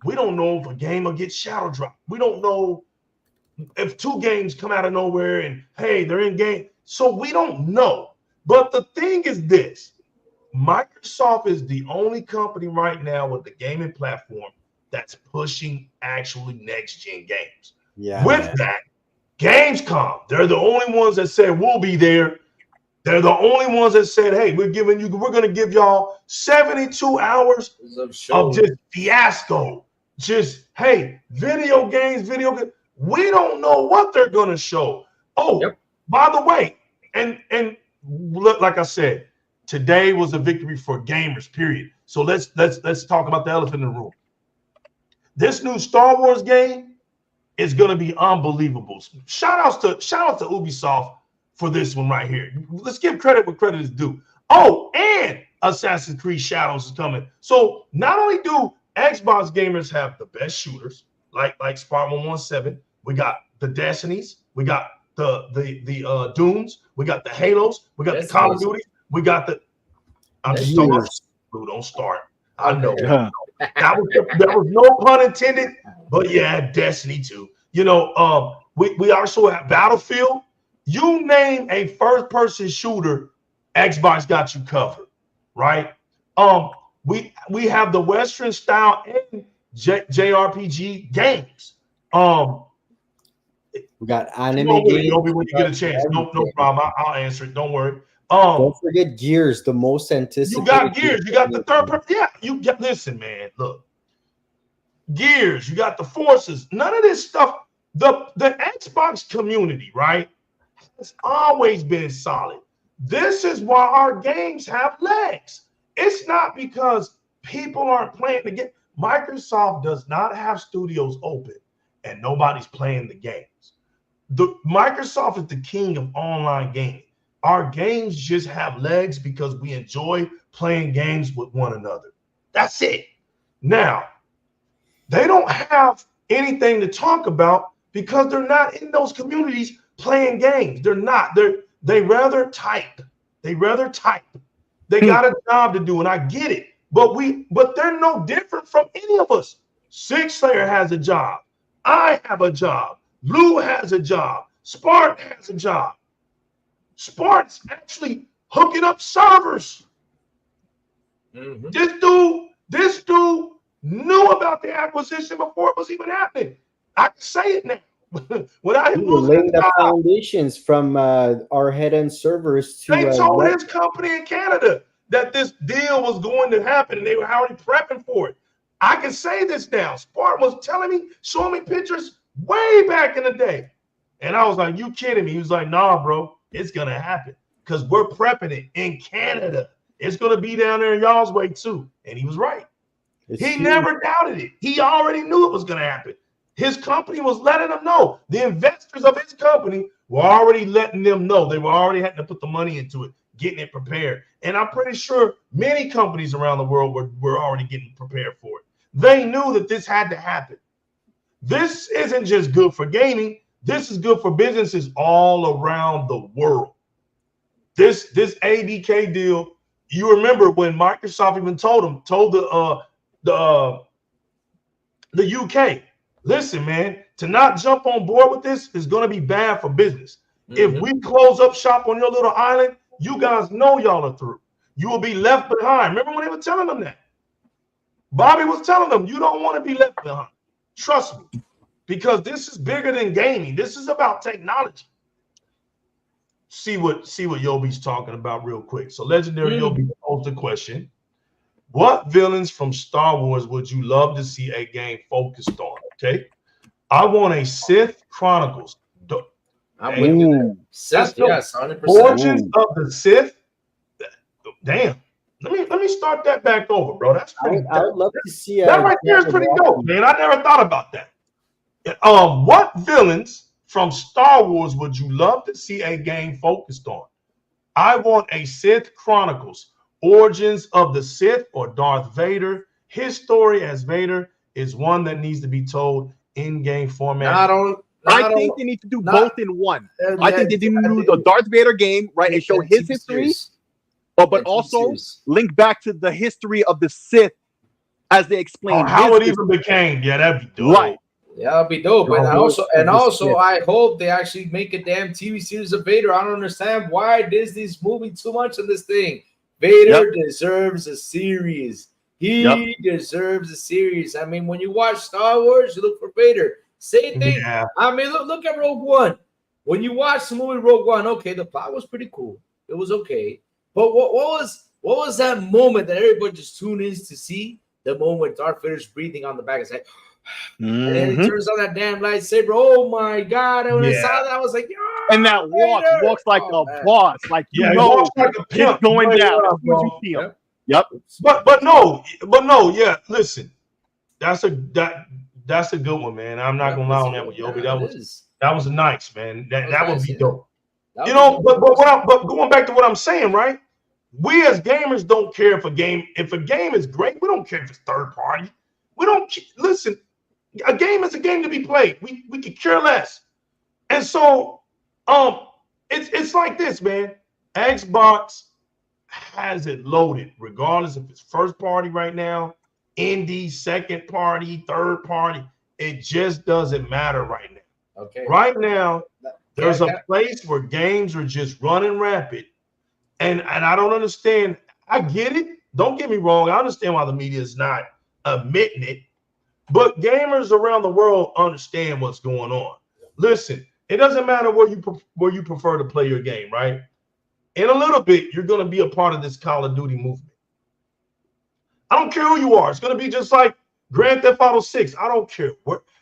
we don't know if a game will get shadow dropped. We don't know if 2 games come out of nowhere and, hey, they're in game. So we don't know. But the thing is this. Microsoft is the only company right now with the gaming platform that's pushing actually next-gen games. Yeah. With that, Gamescom, they're the only ones that said we'll be there. They're the only ones that said, hey, we're going to give y'all 72 hours of just fiasco. Just, hey, video games. We don't know what they're going to show. Oh, by the way, and look, like I said, today was a victory for gamers, period. So let's talk about the elephant in the room. This new Star Wars game is going to be unbelievable. Shout out to Ubisoft for this one right here. Let's give credit where credit is due. Oh, and Assassin's Creed Shadows is coming. So not only do Xbox gamers have the best shooters, like Spartan 117, we got the Destinies, we got the Dooms, we got the Halos, we got the Call of Duty, we got the. I'm just talking about. Don't start. I know. That was no pun intended, but yeah, Destiny too. We also have Battlefield. You name a first-person shooter, Xbox got you covered, right? We have the Western style and JRPG games. We got anime games. When you get a chance, no problem. I'll answer it. Don't worry. Don't forget Gears, the most anticipated. You got Gears. You got the third person. Yeah, listen, man. Look, Gears. You got the Forces. None of this stuff. The Xbox community, right, has always been solid. This is why our games have legs. It's not because people aren't playing the game. Microsoft does not have studios open, and nobody's playing the games. Microsoft is the king of online gaming. Our games just have legs because we enjoy playing games with one another. That's it. Now, they don't have anything to talk about because they're not in those communities playing games. They're not. They rather type. They got a job to do, and I get it. But they're no different from any of us. Six Slayer has a job. I have a job. Lou has a job. Spartan has a job. Spartan's actually hooking up servers. Mm-hmm. This dude knew about the acquisition before it was even happening. I can say it now. Without him laying the foundations from our head-end servers to. They told his company in Canada that this deal was going to happen, and they were already prepping for it. I can say this now. Spartan was telling me, showing me pictures way back in the day. And I was like, you kidding me? He was like, nah, bro, it's going to happen because we're prepping it in Canada. It's going to be down there in y'all's way too. And he was right. He never doubted it. He already knew it was going to happen. His company was letting them know. The investors of his company were already letting them know. They were already having to put the money into it, getting it prepared. And I'm pretty sure many companies around the world were already getting prepared for it. They knew that this had to happen. This isn't just good for gaming. This is good for businesses all around the world. This ABK deal, you remember when Microsoft even told the UK, listen, man, to not jump on board with this is going to be bad for business. If we close up shop on your little island, you guys know y'all are through. You will be left behind. Remember when they were telling them that? Bobby was telling them, you don't want to be left behind. Trust me, because this is bigger than gaming. This is about technology. See what Yobi's talking about real quick. So Legendary Yobi posed the question: what villains from Star Wars would you love to see a game focused on? Okay, I want a Sith Chronicles. I'm with you there. Sith, yes, 100%. Origins of the Sith. Damn. Let me start that back over, bro. That's pretty. I would love to see that right there is pretty dope, man. I never thought about that. What villains from Star Wars would you love to see a game focused on? I want a Sith Chronicles, Origins of the Sith, or Darth Vader. His story as Vader is one that needs to be told in game format. I think they need to do both in one. I think they didn't do the Darth Vader game, right, and show his history, but also link back to the history of the Sith as they explain how it even became. Yeah, that'd be dope. Right. Yeah, that'd be dope. And also, I hope they actually make a damn TV series of Vader. I don't understand why Disney's moving too much on this thing. Vader deserves a series. He deserves a series. I mean, when you watch Star Wars, you look for Vader. Same thing. Yeah. I mean, look at Rogue One. When you watch the movie Rogue One, okay, the plot was pretty cool. It was okay. But what was that moment that everybody just tuned in to see? The moment Darth Vader's breathing on the back of his head. And then he turns on that damn lightsaber. Oh my God. And when I saw that, I was like, yeah. And that walks like a boss. Like, you know, like a pimp going down. Yep. But no, yeah. Listen, that's a good one, man. I'm not gonna lie on that one, Yobi. That was nice, man. That would be dope. You know, but going back to what I'm saying, right? We as gamers don't care if a game is great. We don't care if it's third party. We don't listen. A game is a game to be played. We could care less. And so, it's like this, man. Xbox has it loaded, regardless if it's first party right now, indie, second party, third party. It just doesn't matter right now. Okay. Right now, there's a place where games are just running rapid, and I don't understand. I get it. Don't get me wrong. I understand why the media is not admitting it, but gamers around the world understand what's going on. Listen, it doesn't matter where you prefer to play your game, right? In a little bit, you're going to be a part of this Call of Duty movement. I don't care who you are. It's going to be just like Grand Theft Auto 6. I don't care.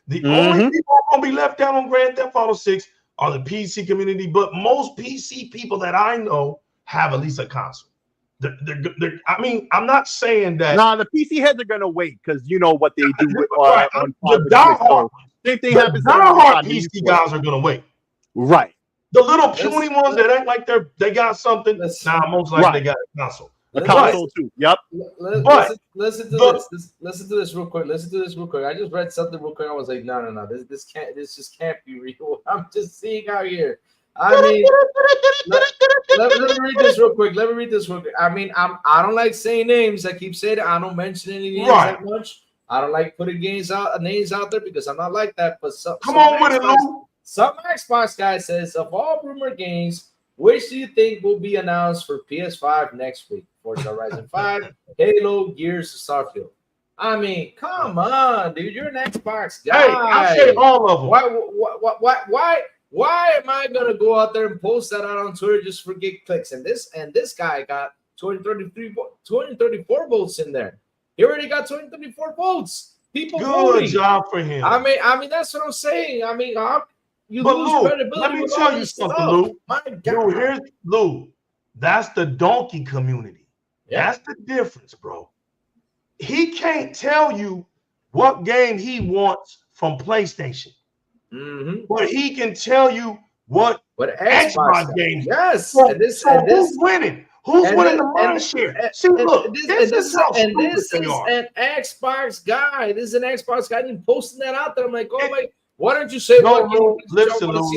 The only people who are going to be left out on Grand Theft Auto 6 are the PC community, but most PC people that I know have at least a console. I mean, I'm not saying that. Nah, the PC heads are going to wait because you know what they do with the diehard. Same thing happens. Diehard PC guys are going to wait. Right. The little puny ones that act like they got something. Most likely they got a console. The console too. Yep. Listen to this real quick. I just read something real quick. I was like, no. This just can't be real. I'm just seeing out here. I mean, let me read this real quick. I mean, I don't like saying names. I keep saying it. I don't mention any names that much. I don't like putting names out there because I'm not like that. But come on with it, Lou. Some Xbox guy says, of all rumor games, which do you think will be announced for PS5 next week? Forza Horizon 5, Halo, Gears, Starfield. I mean, come on, dude. You're an Xbox guy. Hey, I say all of them. Why am I gonna go out there and post that out on Twitter just for get clicks? And this guy got 234 votes in there. He already got 234 votes. People voting. Good job for him. I mean, that's what I'm saying. I mean, you but lose Lou, credibility. let me tell you something, Lou. My God. Lou, that's the donkey community. Yeah. That's the difference, bro. He can't tell you what game he wants from PlayStation. But he can tell you what Xbox games. Yes. So who's winning? Who's winning the mind share? See, look, this is an Xbox guy. This is an Xbox guy. And posting that out there. I'm like, oh my. Why don't you say Listen, Lou,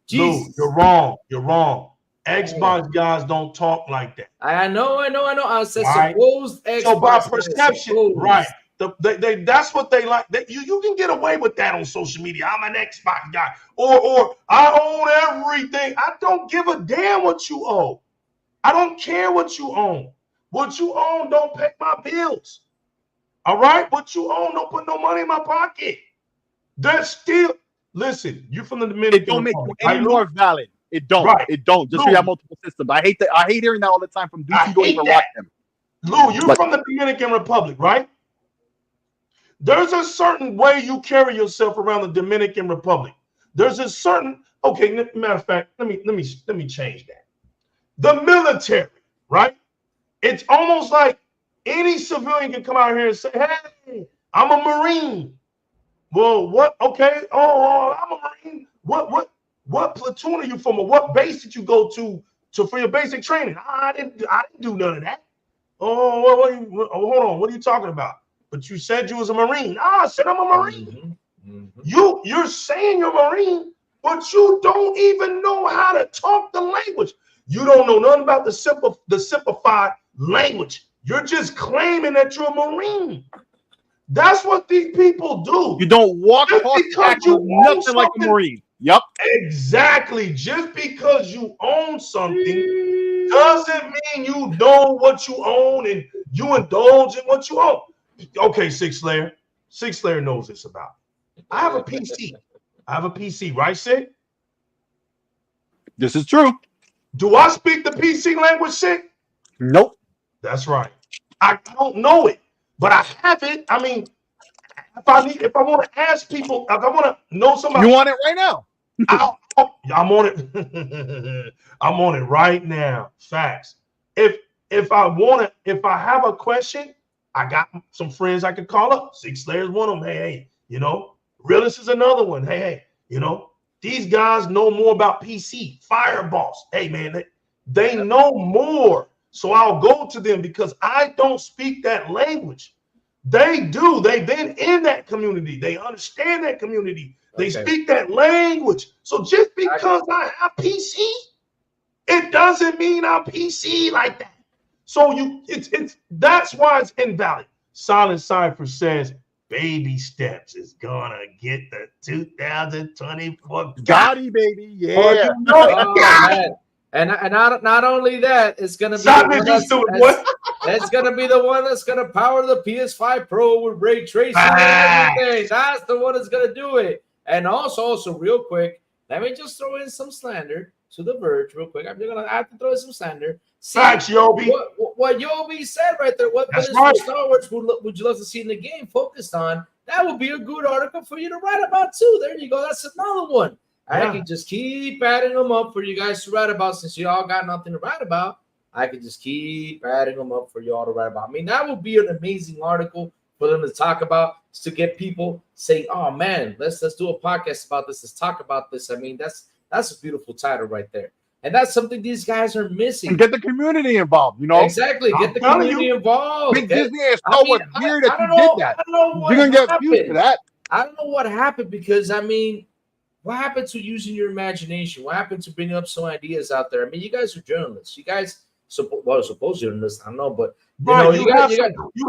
you're wrong. Xbox guys don't talk like that. I know. I said Right? supposed Xbox. So by guys, perception, supposed. right? That's what they like. You can get away with that on social media. I'm an Xbox guy, or I own everything. I don't give a damn what you own. I don't care what you own. What you own don't pay my bills. All right? What you own don't put no money in my pocket. That's still, listen, you're from the Dominican It don't make you Republic, any right, more Lou? valid. It don't. Right. It don't. Just Lou. so you have multiple systems. I hate that. I hate hearing that all the time from dudes I who don't hate even that. rock them. Lou, you're from the Dominican Republic, right? There's a certain way you carry yourself around the Dominican Republic. There's a certain, okay, matter of fact, let me change that. The military, right? It's almost like any civilian can come out here and say, hey, I'm a Marine. Well, what? Okay. Oh, I'm a Marine. What platoon are you from, or what base did you go to for your basic training? I didn't do none of that. Oh, hold on. What are you talking about? But you said you was a Marine. I said I'm a Marine. You're saying you're a Marine, but you don't even know how to talk the language. You don't know nothing about the simplified language. You're just claiming that you're a Marine. That's what these people do. You don't walk Just off because you own nothing like a something- Marine. Yep. Exactly. Just because you own something doesn't mean you know what you own and you indulge in what you own. Okay, Six Slayer. Six Slayer knows this about me. I have a PC. Right, Sid? This is true. Do I speak the PC language, Sid? Nope. That's right. I don't know it, but I have it. I mean, if I want to ask people, if I want to know somebody, You want it right now. I'm on it. I'm on it right now. Facts. If I have a question, I got some friends I could call up. Six Slayer's one of them. Hey, Realist is another one. Hey, these guys know more about PC. Fireballs. Hey, man, they know more. So I'll go to them because I don't speak that language. They do. They've been in that community. They understand that community. They speak that language. So just because I have PC, it doesn't mean I'm PC like that. So that's why it's invalid. Silent Cypher says baby steps is gonna get the 2024 Gotti, baby. Yeah. Man. And not only that, it's gonna be it's gonna be the one that's gonna power the PS5 Pro with ray tracing and everything. That's the one that's gonna do it. And also real quick, let me just throw in some slander to The Verge real quick. I'm just gonna have to throw in some slander. Thanks, Yobi. What Yobi said right there. What is Star Wars would you love to see in the game focused on? That would be a good article for you to write about too. There you go. That's another one. I can just keep adding them up for you guys to write about. Since you all got nothing to write about, I can just keep adding them up for you all to write about. I mean, that would be an amazing article for them to talk about, to get people saying, "Oh man, let's do a podcast about this. Let's talk about this." I mean, that's a beautiful title right there, and that's something these guys are missing. And get the community involved. Exactly. Get the community involved. Big Disney is so weird that you did that. I don't know what You're gonna get views for that. I don't know what happened because what happened to using your imagination? What happened to bringing up some ideas out there? I mean, you guys are journalists. You guys, supposed journalists, I don't know, but you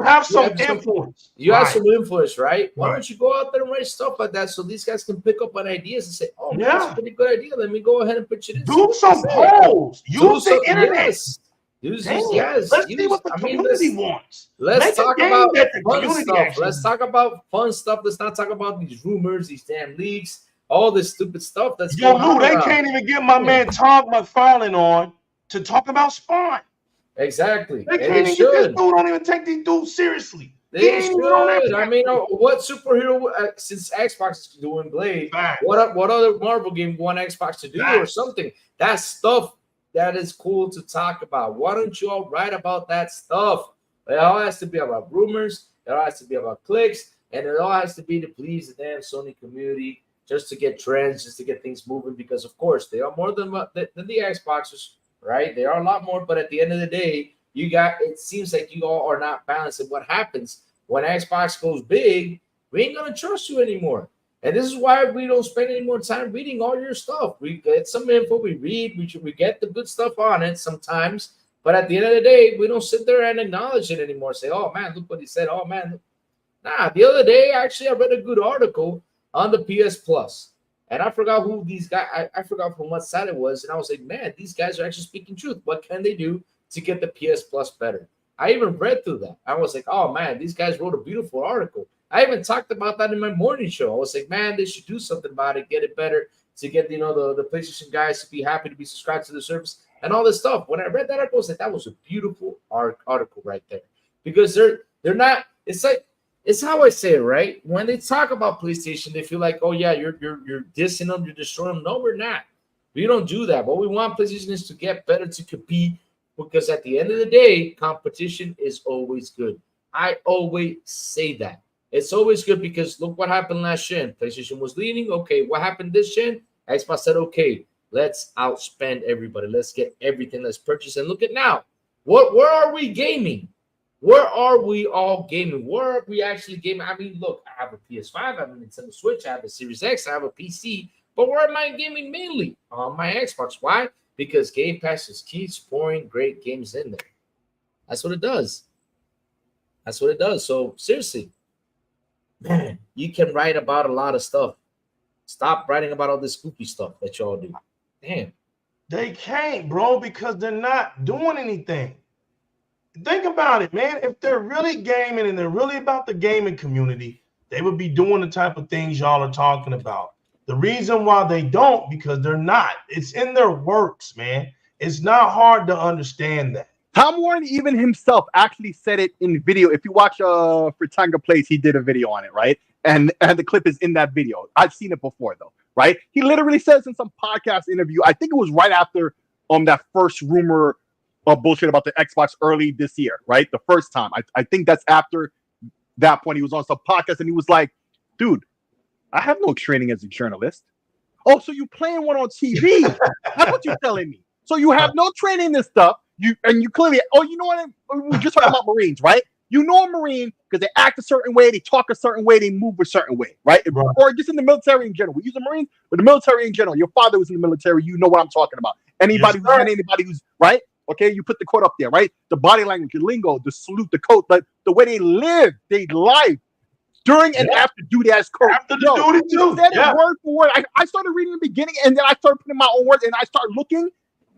have some influence. You have some influence, right? Why don't you go out there and write stuff like that so these guys can pick up on ideas and say, "Oh, man, that's a pretty good idea. Let me go ahead and pitch it in." Do some polls. Use the internet. Let's see what the community wants. Let's talk about fun stuff. Let's talk about fun stuff. Let's not talk about these rumors, these damn leaks. All this stupid stuff that's going on. They can't even get my man Todd McFarlane on to talk about Spawn. Exactly. They can't even get this dude. Don't even take these dudes seriously. They should. I mean, what superhero since Xbox is doing Blade? What other Marvel game want Xbox to do or something? That stuff that is cool to talk about. Why don't you all write about that stuff? It all has to be about rumors. It all has to be about clicks, and it all has to be to please the damn Sony community. Just to get trends, just to get things moving, because of course they are more than the Xboxers, right? They are a lot more, but at the end of the day, it seems like you all are not balanced. And what happens when Xbox goes big, we ain't gonna trust you anymore. And this is why we don't spend any more time reading all your stuff. We get some info, we read, we get the good stuff on it sometimes. But at the end of the day, we don't sit there and acknowledge it anymore. Say, oh, man, look what he said. Oh, man. Nah, the other day, actually, I read a good article on the PS Plus. And I forgot who these guys, I forgot from what side it was. And I was like, man, these guys are actually speaking truth. What can they do to get the PS Plus better? I even read through that. I was like, oh, man, these guys wrote a beautiful article. I even talked about that in my morning show. I was like, man, they should do something about it, get it better, to get, the PlayStation guys to be happy to be subscribed to the service and all this stuff. When I read that article, I was like, that was a beautiful article right there. Because they're not, it's how I say it, right? When they talk about PlayStation, they feel like, oh, yeah, you're dissing them, you're destroying them. No, we're not. We don't do that. What we want PlayStation is to get better, to compete, because at the end of the day, competition is always good. I always say that. It's always good because look what happened last gen. PlayStation was leading. Okay, what happened this gen? Xbox said, okay, let's outspend everybody. Let's get everything. Let's purchase. And look at now. Where are we gaming? Where are we all gaming? Where are we actually gaming? I mean, look, I have a PS5, I have a Nintendo Switch, I have a Series X, I have a PC. But where am I gaming mainly? On my Xbox. Why? Because Game Pass just keeps pouring great games in there. That's what it does. That's what it does. So, seriously, man, you can write about a lot of stuff. Stop writing about all this goofy stuff that y'all do. Damn. They can't, bro, because they're not doing anything. Think about it, man. If they're really gaming and they're really about the gaming community, they would be doing the type of things y'all are talking about. The reason why they don't, because they're not. It's in their works, man. It's not hard to understand that. Tom Warren even himself actually said it in video. If you watch Fritanga Plays, he did a video on it, right? And the clip is in that video. I've seen it before, though, right? He literally says in some podcast interview, I think it was right after that first rumor of bullshit about the Xbox early this year, right? The first time. I think that's after that point. He was on some podcast and he was like, dude, I have no training as a journalist. Oh, so you playing one on TV? That's what you're telling me. So you have no training in this stuff. You clearly, you know what? We're just talking about Marines, right? You know a Marine because they act a certain way, they talk a certain way, they move a certain way, right? Or just in the military in general. We use the Marines, but the military in general. Your father was in the military. You know what I'm talking about. Anybody who's right? Okay, you put the quote up there, right? The body language, the lingo, the salute, the coat, the way they live, they life during and after duty-ass code. After the duty too. Said it word for word. I started reading in the beginning, and then I started putting my own words, and I started looking.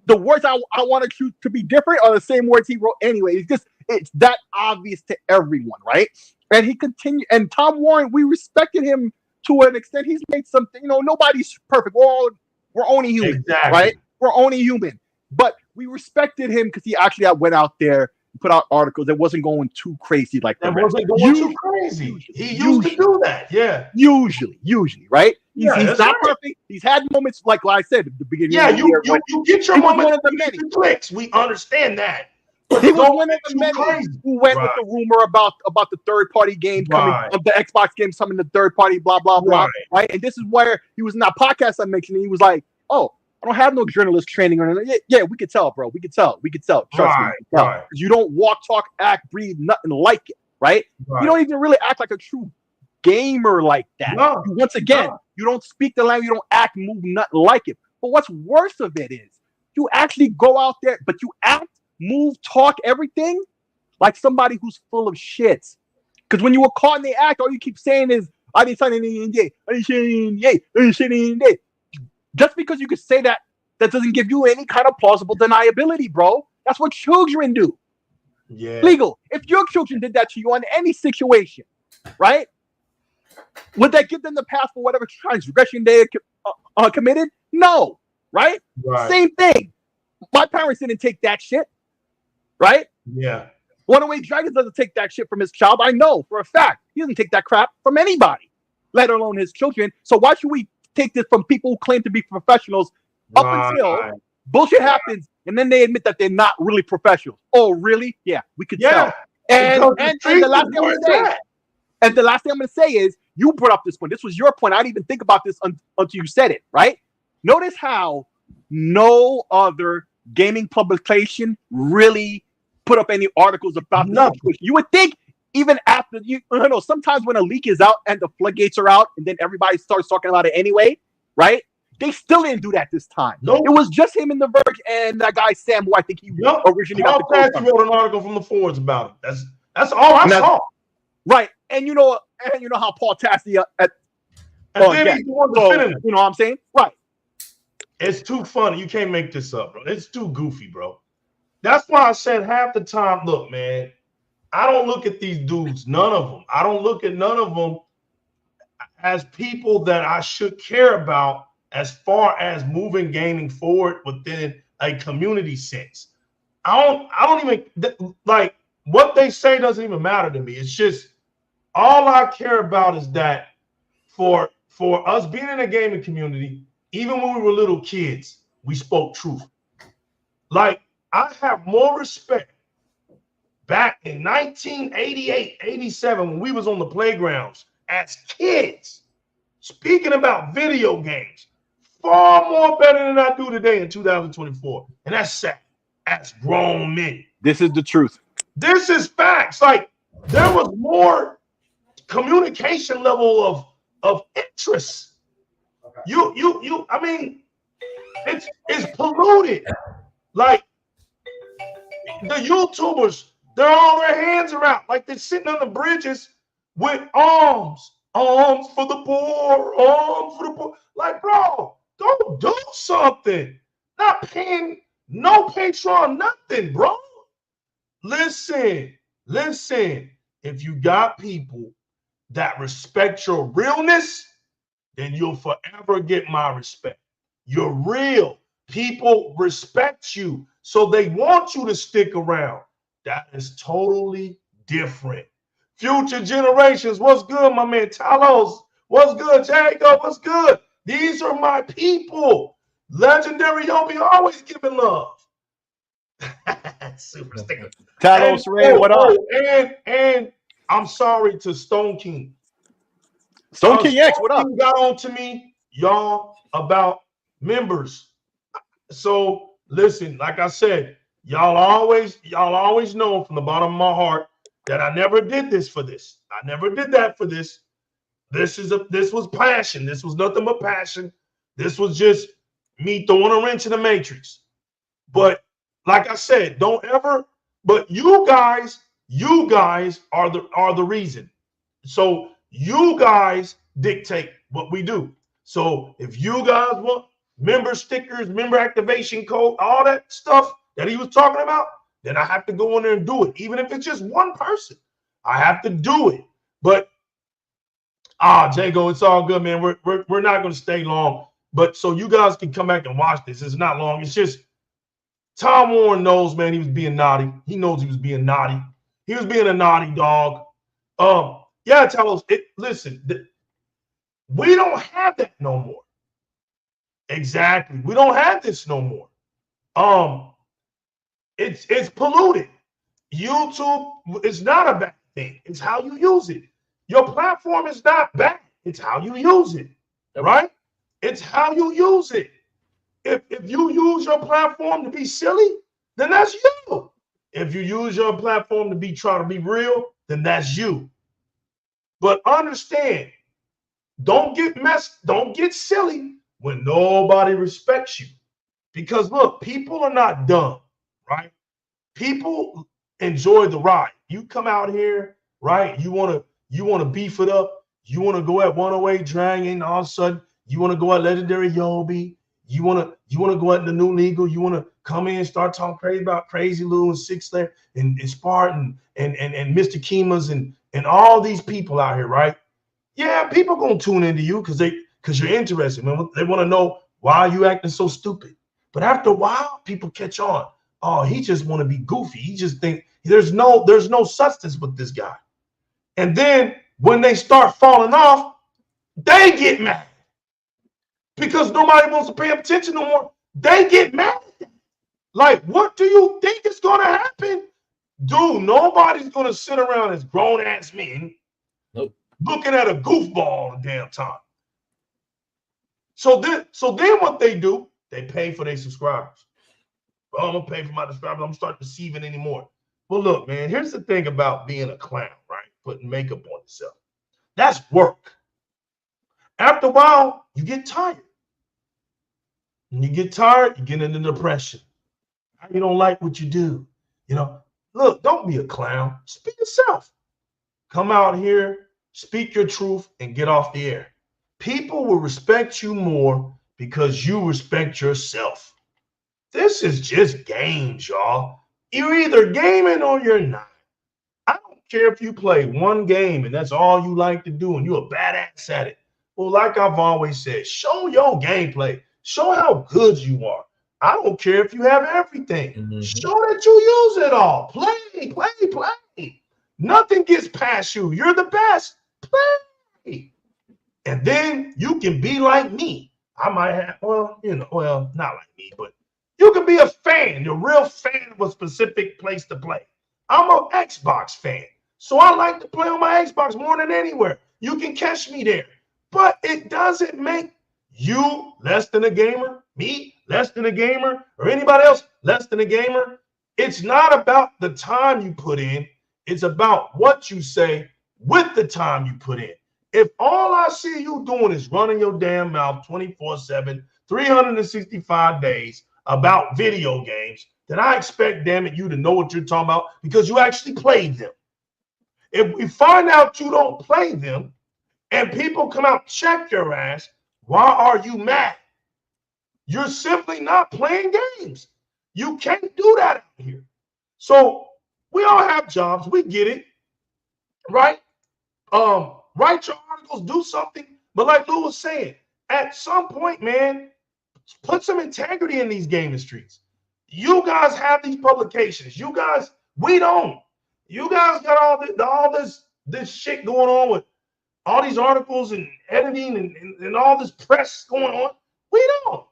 The words I want to be different are the same words he wrote anyway. It's that obvious to everyone, right? And he continued. And Tom Warren, we respected him to an extent. He's made something. Nobody's perfect. We're only human, right? We're only human. But we respected him because he actually went out there and put out articles that wasn't going too crazy like that. Wasn't going too crazy. He used to do that, yeah. Usually, right? He's not perfect. He's had moments like I said at the beginning. Yeah, you get your moments. Clicks. We understand that. He was one of the many who went with the rumor about the third-party games coming, of the Xbox games coming to third-party, blah, blah, blah, right? And this is where he was in that podcast I mentioned. He was like, oh, I don't have no journalist training or anything. Yeah, we could tell, bro. We could tell. Trust me. Because you don't walk, talk, act, breathe, nothing like it, right? You don't even really act like a true gamer like that. No. Once again, you don't speak the language, you don't act, move, nothing like it. But what's worse of it is you actually go out there, but you act, move, talk, everything like somebody who's full of shit. Because when you were caught in the act, all you keep saying is, I didn't sign any NDA. I didn't sign any NDA. Just because you could say that doesn't give you any kind of plausible deniability, bro. That's what children do. Yeah. Legal. If your children did that to you on any situation, right? Would that give them the pass for whatever transgression they committed? No. Right? Same thing. My parents didn't take that shit. Right? Yeah. Runaway Dragons doesn't take that shit from his child. I know for a fact. He doesn't take that crap from anybody, let alone his children. So why should we take this from people who claim to be professionals up until bullshit happens and then they admit that they're not really professionals? Oh, really? Yeah, we could tell. And the last thing I'm going to say is you brought up this point. This was your point. I didn't even think about this until you said it, right? Notice how no other gaming publication really put up any articles about this situation. You would think even after sometimes when a leak is out and the floodgates are out, and then everybody starts talking about it anyway, right? They still didn't do that this time. Nope. It was just him in the Verge and that guy Sam, who I think he originally got the quote. Patsy wrote an article from the Fords about it. That's all I saw. Right, and you know how Paul Tassi he's the one defending it. You know what I'm saying? Right. It's too funny. You can't make this up, bro. It's too goofy, bro. That's why I said half the time, look, man, I don't look at these dudes, none of them. I don't look at none of them as people that I should care about as far as moving gaming forward within a community sense. I don't even like what they say doesn't even matter to me. It's just all I care about is that for us being in a gaming community, even when we were little kids, we spoke truth. Like, I have more respect back in 1988, 87, when we was on the playgrounds as kids, speaking about video games, far more better than I do today in 2024. And that's sad. That's grown men. This is the truth. This is facts. Like, there was more communication level of interest. Okay. I mean, it's polluted. Like, the YouTubers, they're all their hands are out. Like, they're sitting on the bridges with arms for the poor, arms for the poor. Like, bro, go do something. Not paying no Patreon, nothing, bro. Listen. If you got people that respect your realness, then you'll forever get my respect. You're real. People respect you, so they want you to stick around. That is totally different. Future generations, what's good, my man Talos? What's good, Jacob? What's good? These are my people. Legendary Yobi always giving love. Super sticker. Talos Ray, what up? And I'm sorry to Stone King. Stone King X, what up? King got on to me, y'all, about members. So listen, like I said, y'all always know from the bottom of my heart that I never did this for this. I never did that for this. This was passion. This was nothing but passion. This was just me throwing a wrench in the matrix. But like I said, don't ever. But you guys are the reason. So you guys dictate what we do. So if you guys want member stickers, member activation code, all that stuff that he was talking about, then I have to go in there and do it. Even if it's just one person, I have to do it. But Jago, it's all good, man. We're not going to stay long. But so you guys can come back and watch this. It's not long. It's just Tom Warren knows, man, he was being naughty. He knows he was being naughty. He was being a naughty dog. Yeah, tell us. Listen, we don't have that no more. Exactly. We don't have this no more. It's polluted. YouTube is not a bad thing. It's how you use it. Your platform is not bad. It's how you use it, right? It's how you use it. If you use your platform to be silly, then that's you. If you use your platform to try to be real, then that's you. But understand, don't get silly when nobody respects you. Because look, people are not dumb, right? People enjoy the ride. You come out here, right? You want to beef it up. You want to go at 108 Dragon. All of a sudden, you want to go at Legendary Yobi. You want to go at the New Legal. You want to come in and start talking crazy about Crazy Lou and Six Lair and Spartan and Mr. Kima's and all these people out here, right? Yeah, people gonna tune into you because you're interested, man. They want to know why you acting so stupid. But after a while, people catch on. Oh, he just want to be goofy. He just think there's no substance with this guy. And then when they start falling off, they get mad. Because nobody wants to pay attention no more. They get mad. Like, what do you think is going to happen? Dude, nobody's going to sit around as grown-ass men looking at a goofball all the damn time. So then what they do, they pay for their subscribers. Oh, I'm going to pay for my subscribers. I'm starting to receive it anymore. Well, look, man, here's the thing about being a clown, right? putting makeup on yourself. That's work. After a while, you get tired. When you get tired, you get into depression. You don't like what you do. Look, don't be a clown. Just be yourself. Come out here, speak your truth, and get off the air. People will respect you more because you respect yourself. This is just games, y'all. You're either gaming or you're not. I don't care if you play one game and that's all you like to do and you're a badass at it. Well, like I've always said, show your gameplay. Show how good you are. I don't care if you have everything. Mm-hmm. Show that you use it all. Play. Nothing gets past you. You're the best. Play. And then you can be like me. I might have, not like me, but you can be a fan, a real fan of a specific place to play. I'm an Xbox fan, so I like to play on my Xbox more than anywhere. You can catch me there. But it doesn't make you less than a gamer, me less than a gamer, or anybody else less than a gamer. It's not about the time you put in. It's about what you say with the time you put in. If all I see you doing is running your damn mouth 24/7, 365 days about video games, then I expect, damn it, you to know what you're talking about because you actually played them. If we find out you don't play them and people come out check your ass, why are you mad? You're simply not playing games. You can't do that out here. So we all have jobs. We get it, right? Write your articles, do something. But like Lou was saying, at some point, man, put some integrity in these gaming streets. You guys have these publications. You guys, we don't. You guys got all this shit going on with all these articles and editing and all this press going on. We don't.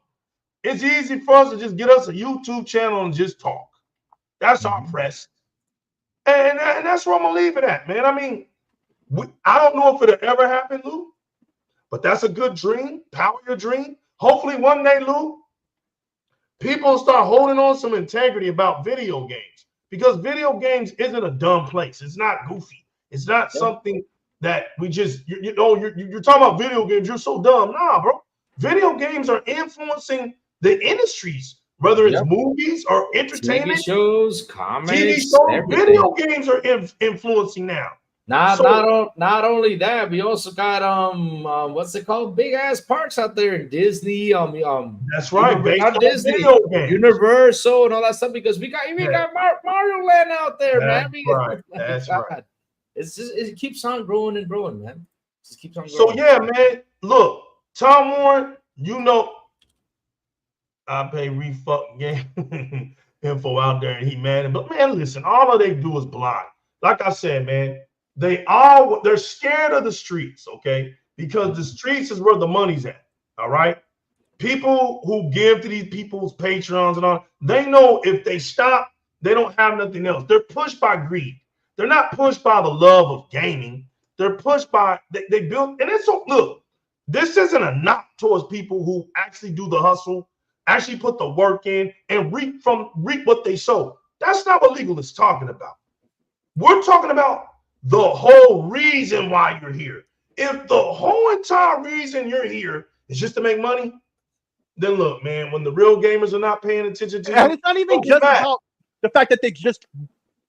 It's easy for us to just get us a YouTube channel and just talk. That's our press. And that's where I'm going to leave it at, man. I mean, I don't know if it'll ever happen, Lou, but that's a good dream. Power your dream. Hopefully one day, Lou, people start holding on some integrity about video games because video games isn't a dumb place. It's not goofy. It's not something that we just, you're talking about video games. You're so dumb. Nah, bro. Video games are influencing the industries, whether it's movies or entertainment, TV shows, comics, TV shows, video games are influencing now. Not only that, we also got what's it called? Big ass parks out there in Disney. That's right, based on Disney, Universal, and all that stuff. Because we got Mario Land out there, man. That's right. It's just it keeps on growing and growing, man. It just keeps on growing. So yeah, man. Look, Tom Warren, I pay refuck game info out there, and he mad. But man, listen, all they do is blind. Like I said, man. They're scared of the streets, okay? Because the streets is where the money's at, all right? People who give to these people's Patreons and all, they know if they stop, they don't have nothing else. They're pushed by greed. They're not pushed by the love of gaming. They're pushed by, they build, and it's so, look, this isn't a knock towards people who actually do the hustle, actually put the work in, and reap what they sow. That's not what legal is talking about. We're talking about the whole reason why you're here. If the whole entire reason you're here is just to make money, then look, man, when the real gamers are not paying attention to you, and it's not even just about the fact that they just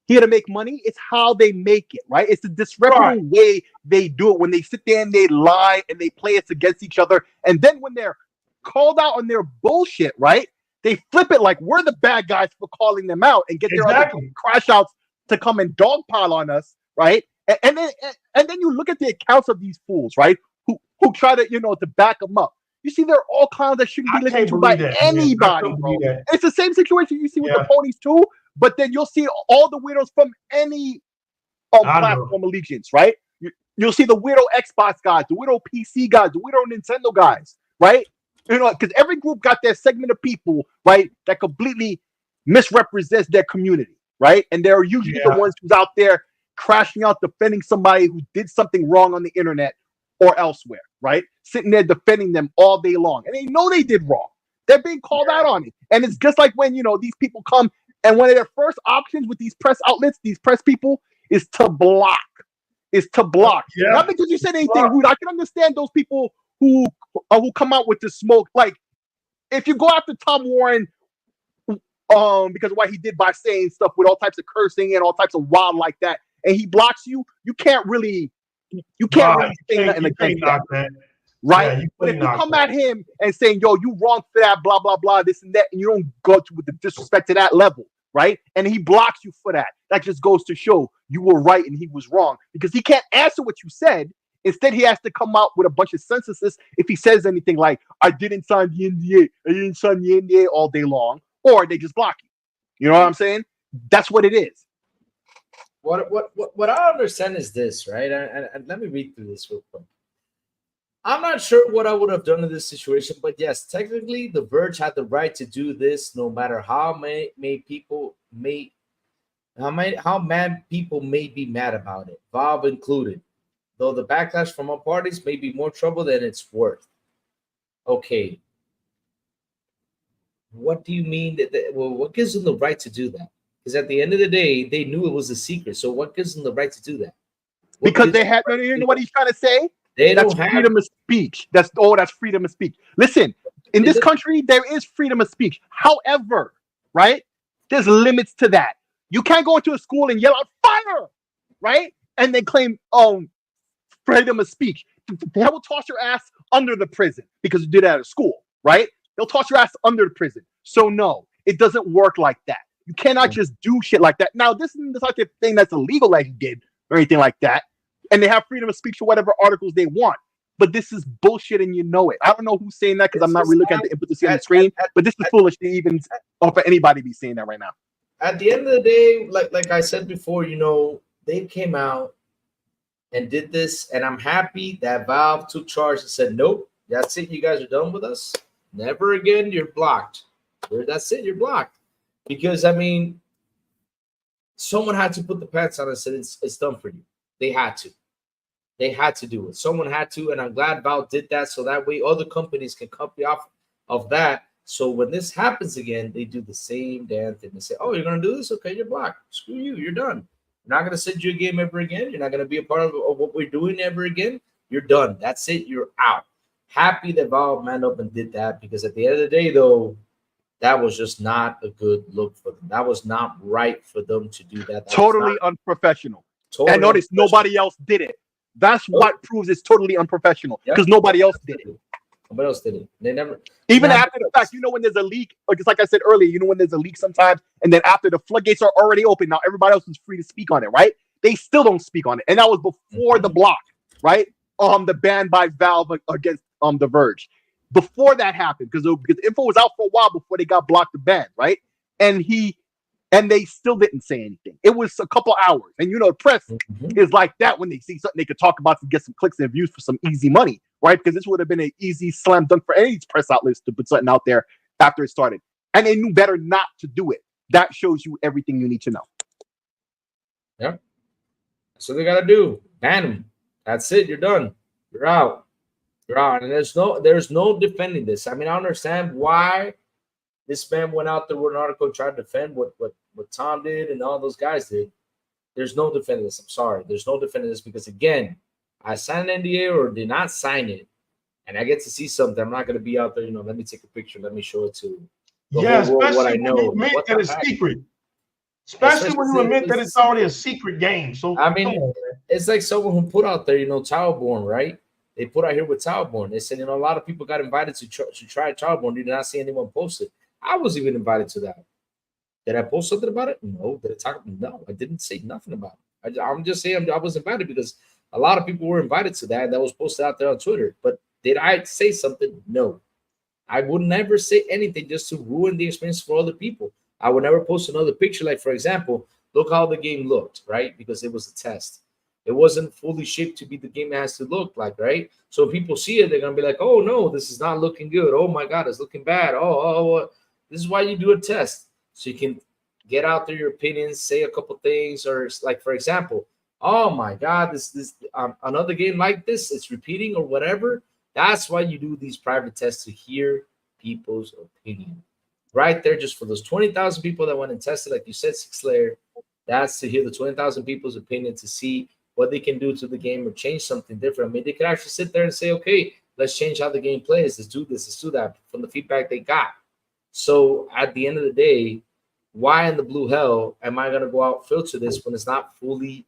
here to make money, it's how they make it, right? It's the disreputable way they do it when they sit there and they lie and they play us against each other. And then when they're called out on their bullshit, right? They flip it like we're the bad guys for calling them out and get their other crash outs to come and dogpile on us. Right, and then you look at the accounts of these fools, right? Who try to to back them up. You see, they're all clowns that shouldn't be listened to by anybody, bro. It's the same situation you see with the ponies too. But then you'll see all the weirdos from any platform allegiance, right? You'll see the weirdo Xbox guys, the weirdo PC guys, the weirdo Nintendo guys, right? Because every group got their segment of people, right, that completely misrepresents their community, right? And they're usually the ones who's out there crashing out defending somebody who did something wrong on the internet or elsewhere, right? Sitting there defending them all day long. And they know they did wrong. They're being called out on it. And it's just like when, these people come and one of their first options with these press outlets, these press people, is to block. is to block. Yeah. Not because you said anything rude. I can understand those people who come out with the smoke. Like, if you go after Tom Warren, because of what he did by saying stuff with all types of cursing and all types of wild like that, and he blocks you, you can't really say nothing against that. Right? Yeah, but if you come at him and saying, yo, you wrong for that, blah, blah, blah, this and that, and you don't go with the disrespect to that level, right? And he blocks you for that. That just goes to show you were right and he was wrong, because he can't answer what you said. Instead, he has to come out with a bunch of synthesis if he says anything like, I didn't sign the NDA, I didn't sign the NDA all day long, or they just block you. You know what I'm saying? That's what it is. What I understand is this, right? And let me read through this real quick. I'm not sure what I would have done in this situation, but yes, technically, The Verge had the right to do this, no matter how mad people may be mad about it, Valve included. Though the backlash from all parties may be more trouble than it's worth. Okay. What do you mean what gives them the right to do that? Because at the end of the day, they knew it was a secret. So what gives them the right to do that? Because they had, you know what he's trying to say? That's freedom of speech. That's freedom of speech. Listen, in this country, there is freedom of speech. However, right, there's limits to that. You can't go into a school and yell out fire, right, and then claim freedom of speech. They will toss your ass under the prison because you did that at school, right? They'll toss your ass under the prison. So no, it doesn't work like that. You cannot just do shit like that. Now, this isn't the type of thing that's illegal that he did or anything like that. And they have freedom of speech for whatever articles they want. But this is bullshit and you know it. I don't know who's saying that because I'm not really looking at the input to see on the screen. But this is foolish to even for anybody to be saying that right now. At the end of the day, like I said before, you know, they came out and did this. And I'm happy that Valve took charge and said, nope, that's it. You guys are done with us. Never again. You're blocked. That's it. You're blocked. Because, I mean, someone had to put the pants on and said it's done for you. They had to. They had to do it. Someone had to, and I'm glad Valve did that so that way other companies can copy off of that. So when this happens again, they do the same damn thing. They say, oh, you're going to do this? Okay, you're blocked. Screw you. You're done. We're not going to send you a game ever again. You're not going to be a part of what we're doing ever again. You're done. That's it. You're out. Happy that Valve manned up and did that, because at the end of the day, though, that was just not a good look for them. That was not right for them to do that. Totally unprofessional. And notice nobody else did it. That's what proves it's totally unprofessional, because nobody else did it. Nobody else did it. They never. Even after the fact, you know, when there's a leak, like I said earlier, you know, when there's a leak sometimes, and then after the floodgates are already open, now everybody else is free to speak on it, right? They still don't speak on it. And that was before the block, right? The ban by Valve against The Verge. Before that happened, because info was out for a while before they got blocked or banned, right? And they still didn't say anything. It was a couple hours. And you know, the press is like that when they see something they could talk about to get some clicks and views for some easy money, right? Because this would have been an easy slam dunk for any press outlets to put something out there after it started. And they knew better not to do it. That shows you everything you need to know. Yep. That's what they got to do. Ban them. That's it. You're done. You're out. You're out. And there's no defending this. I mean, I understand why this man went out there with an article and tried to defend what Tom did and all those guys did. There's no defending this. I'm sorry. There's no defending this, because, again, I signed an NDA or did not sign it, and I get to see something. I'm not going to be out there, you know, let me take a picture. Let me show it to the whole world what I know. When you admit that it's secret. Especially when you admit that it's already a secret game. So I mean, it's like someone who put out there, you know, Childborn, right? They put out here with Childborn. They said, you know, a lot of people got invited to try Childborn. You did not see anyone post it. I was even invited to that. Did I post something about it? No. Did I talk? No, I didn't say nothing about it. I'm just saying I was invited because a lot of people were invited to that. That was posted out there on Twitter. But did I say something? No. I would never say anything just to ruin the experience for other people. I would never post another picture. Like, for example, look how the game looked, right? Because it was a test. It wasn't fully shaped to be the game it has to look like, right? So if people see it, they're going to be like, oh, no, this is not looking good. Oh, my God, it's looking bad. This is why you do a test. So you can get out there your opinions, say a couple things, or like, for example, oh, my God, this another game like this, it's repeating or whatever. That's why you do these private tests, to hear people's opinion. Right there, just for those 20,000 people that went and tested, like you said, 6 layer, that's to hear the 20,000 people's opinion, to see what they can do to the game or change something different. I mean, they could actually sit there and say, okay, let's change how the game plays. Let's do this. Let's do that from the feedback they got. So at the end of the day, why in the blue hell am I going to go out filter this when it's not fully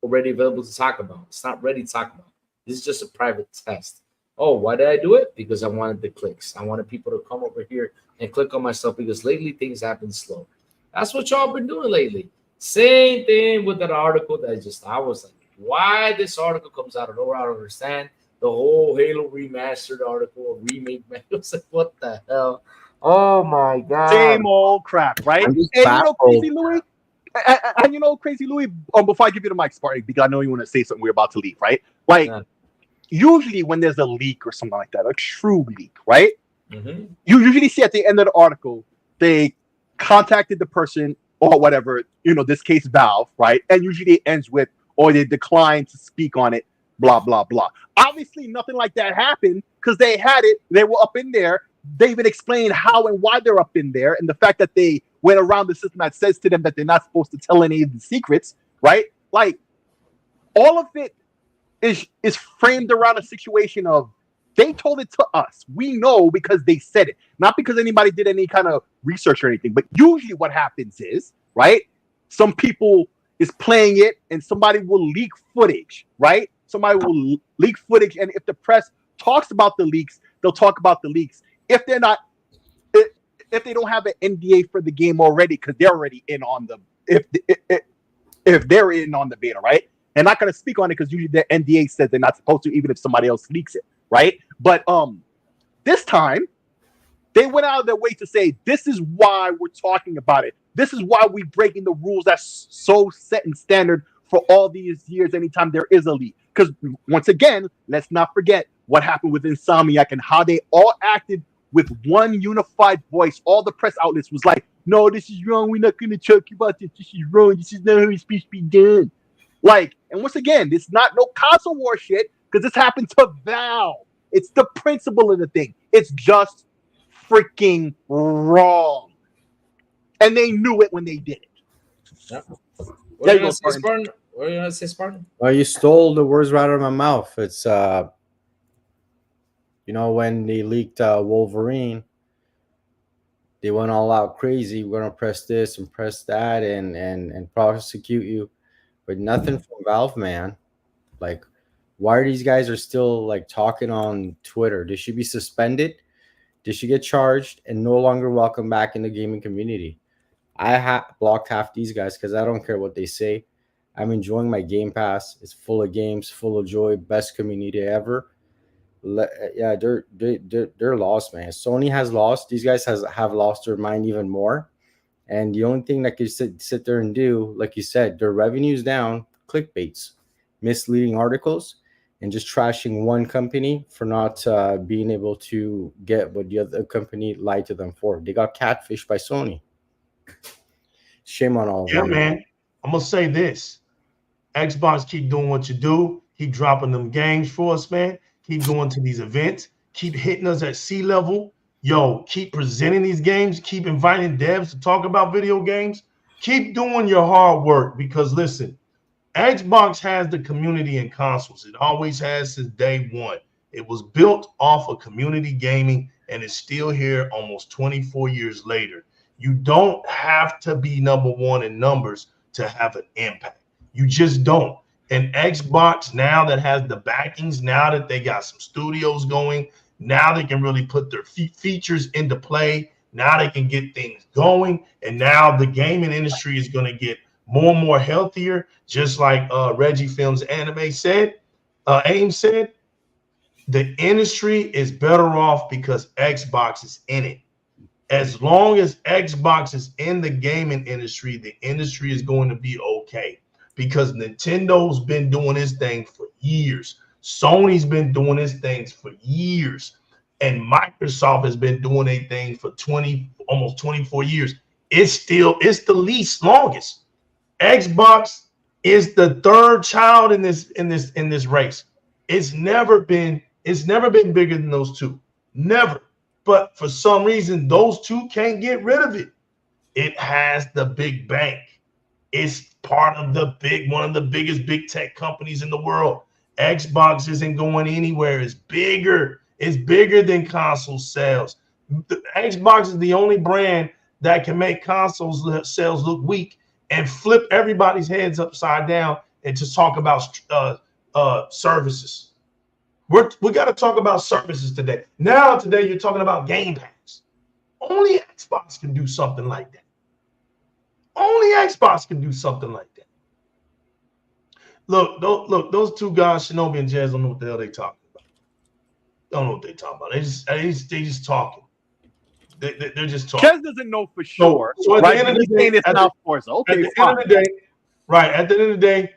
already available to talk about? It's not ready to talk about. This is just a private test. Oh, why did I do it? Because I wanted the clicks. I wanted people to come over here and click on my stuff because lately things happen slow. That's what y'all been doing lately. Same thing with that article that I was like, why this article comes out of nowhere? I don't understand. The whole Halo remastered article or remake, man. It was like, what the hell? Oh my god! Same old crap, right? And you know, Crazy Louis. And you know, Crazy Louis. Before I give you the mic, Sparty, because I know you want to say something. We're about to leave, right? Like, usually when there's a leak or something like that, a true leak, right? You usually see at the end of the article they contacted the person or whatever. You know, this case Valve, right? And usually it ends with, or they declined to speak on it. Blah blah blah. Obviously, nothing like that happened because they had it. They were up in there. They even explained how and why they're up in there, and the fact that they went around the system that says to them that they're not supposed to tell any of the secrets, right? Like, all of it is framed around a situation of they told it to us. We know because they said it, not because anybody did any kind of research or anything. But usually, what happens is, right? Some people is playing it, and somebody will leak footage, right? Somebody will leak footage, and if the press talks about the leaks, they'll talk about the leaks. If they're not, if they don't have an NDA for the game already, because they're already in on the, if they're in on the beta, right? They're not going to speak on it because usually the NDA says they're not supposed to, even if somebody else leaks it, right? But this time, they went out of their way to say, this is why we're talking about it. This is why we're breaking the rules that's so set and standard for all these years anytime there is a leak. Because once again, let's not forget what happened with Insomniac and how they all acted with one unified voice. All the press outlets was like, no, this is wrong. We're not going to talk about this. This is wrong. This is not how it's supposed to be done. Like, and once again, it's not no console war shit because this happened to Valve. It's the principle of the thing. It's just freaking wrong. And they knew it when they did it. Yeah. What are you going to say, Spartan? Well, you stole the words right out of my mouth. It's, you know, when they leaked Wolverine, they went all out crazy. We're going to press this and press that and prosecute you. But nothing from Valve, man. Like, why are these guys are still, like, talking on Twitter? They should be suspended. They should get charged and no longer welcome back in the gaming community. I blocked half these guys because I don't care what they say. I'm enjoying my Game Pass. It's full of games, full of joy, best community ever. Yeah, they're lost, man. Sony has lost. These guys have lost their mind even more. And the only thing that could sit there and do, like you said, their revenue's down, clickbaits, misleading articles, and just trashing one company for not being able to get what the other company lied to them for. They got catfished by Sony. Shame on all of them. Yeah, man. I'm going to say this. Xbox, keep doing what you do. Keep dropping them games for us, man. Keep going to these events. Keep hitting us at sea level. Yo, keep presenting these games. Keep inviting devs to talk about video games. Keep doing your hard work because, listen, Xbox has the community in consoles. It always has since day one. It was built off of community gaming, and it's still here almost 24 years later. You don't have to be number one in numbers to have an impact. You just don't. And Xbox, now that has the backings, now that they got some studios going, now they can really put their features into play. Now they can get things going. And now the gaming industry is going to get more and more healthier, just like Reggie Films Anime said, AIM said, the industry is better off because Xbox is in it. As long as Xbox is in the gaming industry, the industry is going to be okay because Nintendo's been doing this thing for years. Sony's been doing this thing for years. And Microsoft has been doing a thing for almost 24 years. It's the least longest. Xbox is the third child in this race. It's never been bigger than those two. Never. But for some reason, those two can't get rid of it. It has the big bank. It's part of one of the biggest big tech companies in the world. Xbox isn't going anywhere. It's bigger. It's bigger than console sales. The Xbox is the only brand that can make consoles sales look weak and flip everybody's heads upside down and just talk about services. We got to talk about services today. Now, today, you're talking about Game Pass. Only Xbox can do something like that. Only Xbox can do something like that. Look, those two guys, Shinobi and Jazz, don't know what the hell they talking about. Don't know what they talking about. They just talking. They're just talking. Jazz doesn't know for sure. So at the end of the day, it's not Forza. Okay, at the end of the day, right? At the end of the day,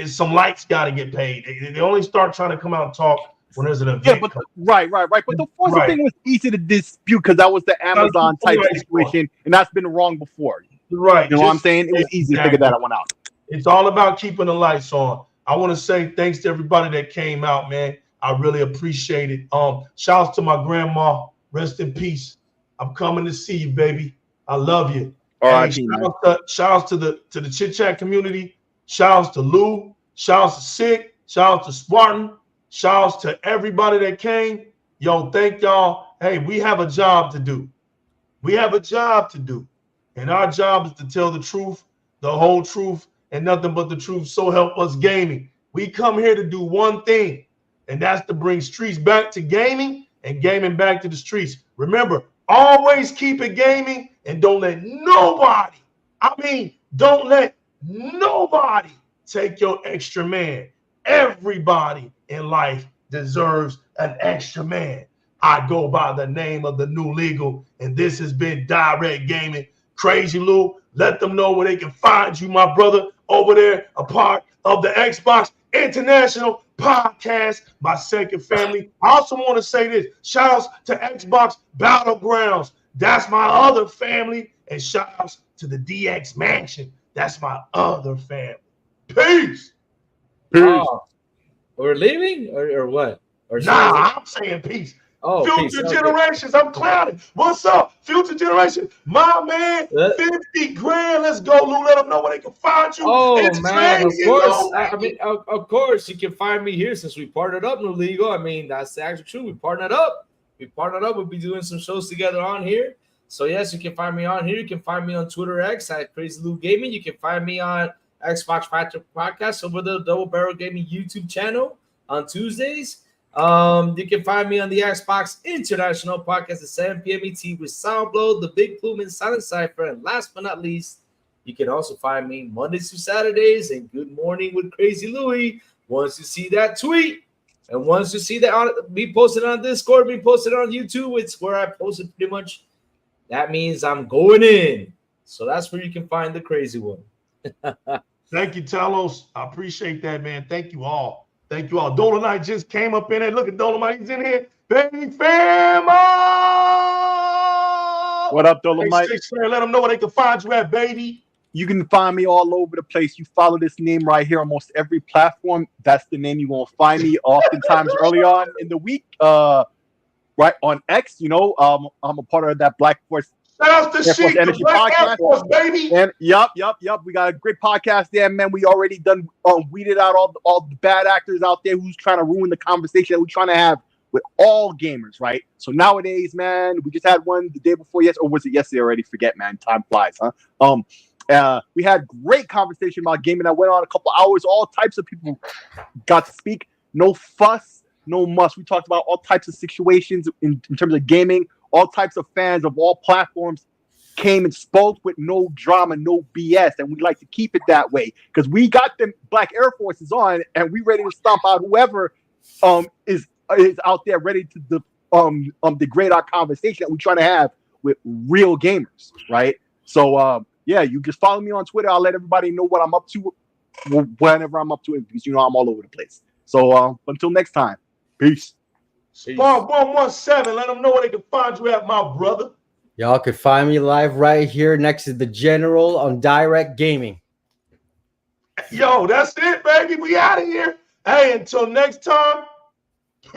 some lights got to get paid. They only start trying to come out and talk when there's an event. Yeah, but right. But the Forza thing was easy to dispute because that was the Amazon type situation, and that's been wrong before. Right. You know what I'm saying? It was easy to figure that one out. It's all about keeping the lights on. I want to say thanks to everybody that came out, man. I really appreciate it. Shouts to my grandma. Rest in peace. I'm coming to see you, baby. I love you. All right. Shouts to the Chit Chat community. Shouts to Lou. Shouts to Sick. Shouts to Spartan. Shouts to everybody that came. Yo, thank y'all. Hey, we have a job to do. We have a job to do. And our job is to tell the truth, the whole truth, and nothing but the truth. So help us gaming. We come here to do one thing, and that's to bring streets back to gaming and gaming back to the streets. Remember, always keep it gaming and don't let nobody take your extra man. Everybody in life deserves an extra man. I go by the name of the new legal, and this has been Di-RRec Gaming. Crazy Lou, let them know where they can find you, my brother, over there, a part of the Xbox International Podcast, my second family. I also want to say this. Shout-outs to Xbox Battlegrounds. That's my other family. And shout-outs to the DX Mansion. That's my other family. Peace. Oh, we're leaving or what? Or I'm saying peace. Oh, future generations, I'm clouded. What's up, future generation? My man, 50 grand. Let's go, Lou. Let them know where they can find you. Oh, man, of course. I mean, of course, you can find me here since we partnered up, New Legal. I mean, that's the actual truth. We partnered up. We'll be doing some shows together on here. So, yes, you can find me on here. You can find me on Twitter X at Crazy Lou Gaming. You can find me on Xbox Factor Podcast over the Double Barrel Gaming YouTube channel on Tuesdays. You can find me on the Xbox International Podcast at 7 p.m. ET with Soundblow, The Big Plume, and Silent Cypher. And last but not least, you can also find me Mondays through Saturdays and Good Morning with Crazy Louie. Once you see that tweet, and once you see that be posted on Discord, be posted on YouTube, it's where I post it pretty much. That means I'm going in. So that's where you can find the crazy one. Thank you, Talos. I appreciate that, man. Thank you all. Thank you all. Dolomite just came up in there. Look at Dolomite. He's in here. Baby fam. What up, Dolomite? Let them know where they can find you at, baby. You can find me all over the place. You follow this name right here, almost every platform. That's the name you're going to find me. Oftentimes early on in the week, right on X, you know, I'm a part of that Black Force. Shout out to Sheik, the Black Air Force, baby. And yup. We got a great podcast there, man. We already done weeded out all the bad actors out there who's trying to ruin the conversation that we're trying to have with all gamers, right? So nowadays, man, we just had one the day before yesterday, or was it yesterday already? Forget, man. Time flies, huh? We had great conversation about gaming that went on a couple hours. All types of people got to speak. No fuss, no muss. We talked about all types of situations in terms of gaming. All types of fans of all platforms came and spoke with no drama, no BS, and we like to keep it that way because we got them Black Air Forces on, and we ready to stomp out whoever is out there ready to degrade our conversation that we're trying to have with real gamers, right? So yeah, you just follow me on Twitter. I'll let everybody know what I'm up to whenever I'm up to it because you know I'm all over the place. So until next time, peace. Spawn 117, let them know where they can find you at, my brother. Y'all can find me live right here next to the General on Di-RRec Gaming. Yo, that's it, baby. We out of here. Hey, until next time. Peace.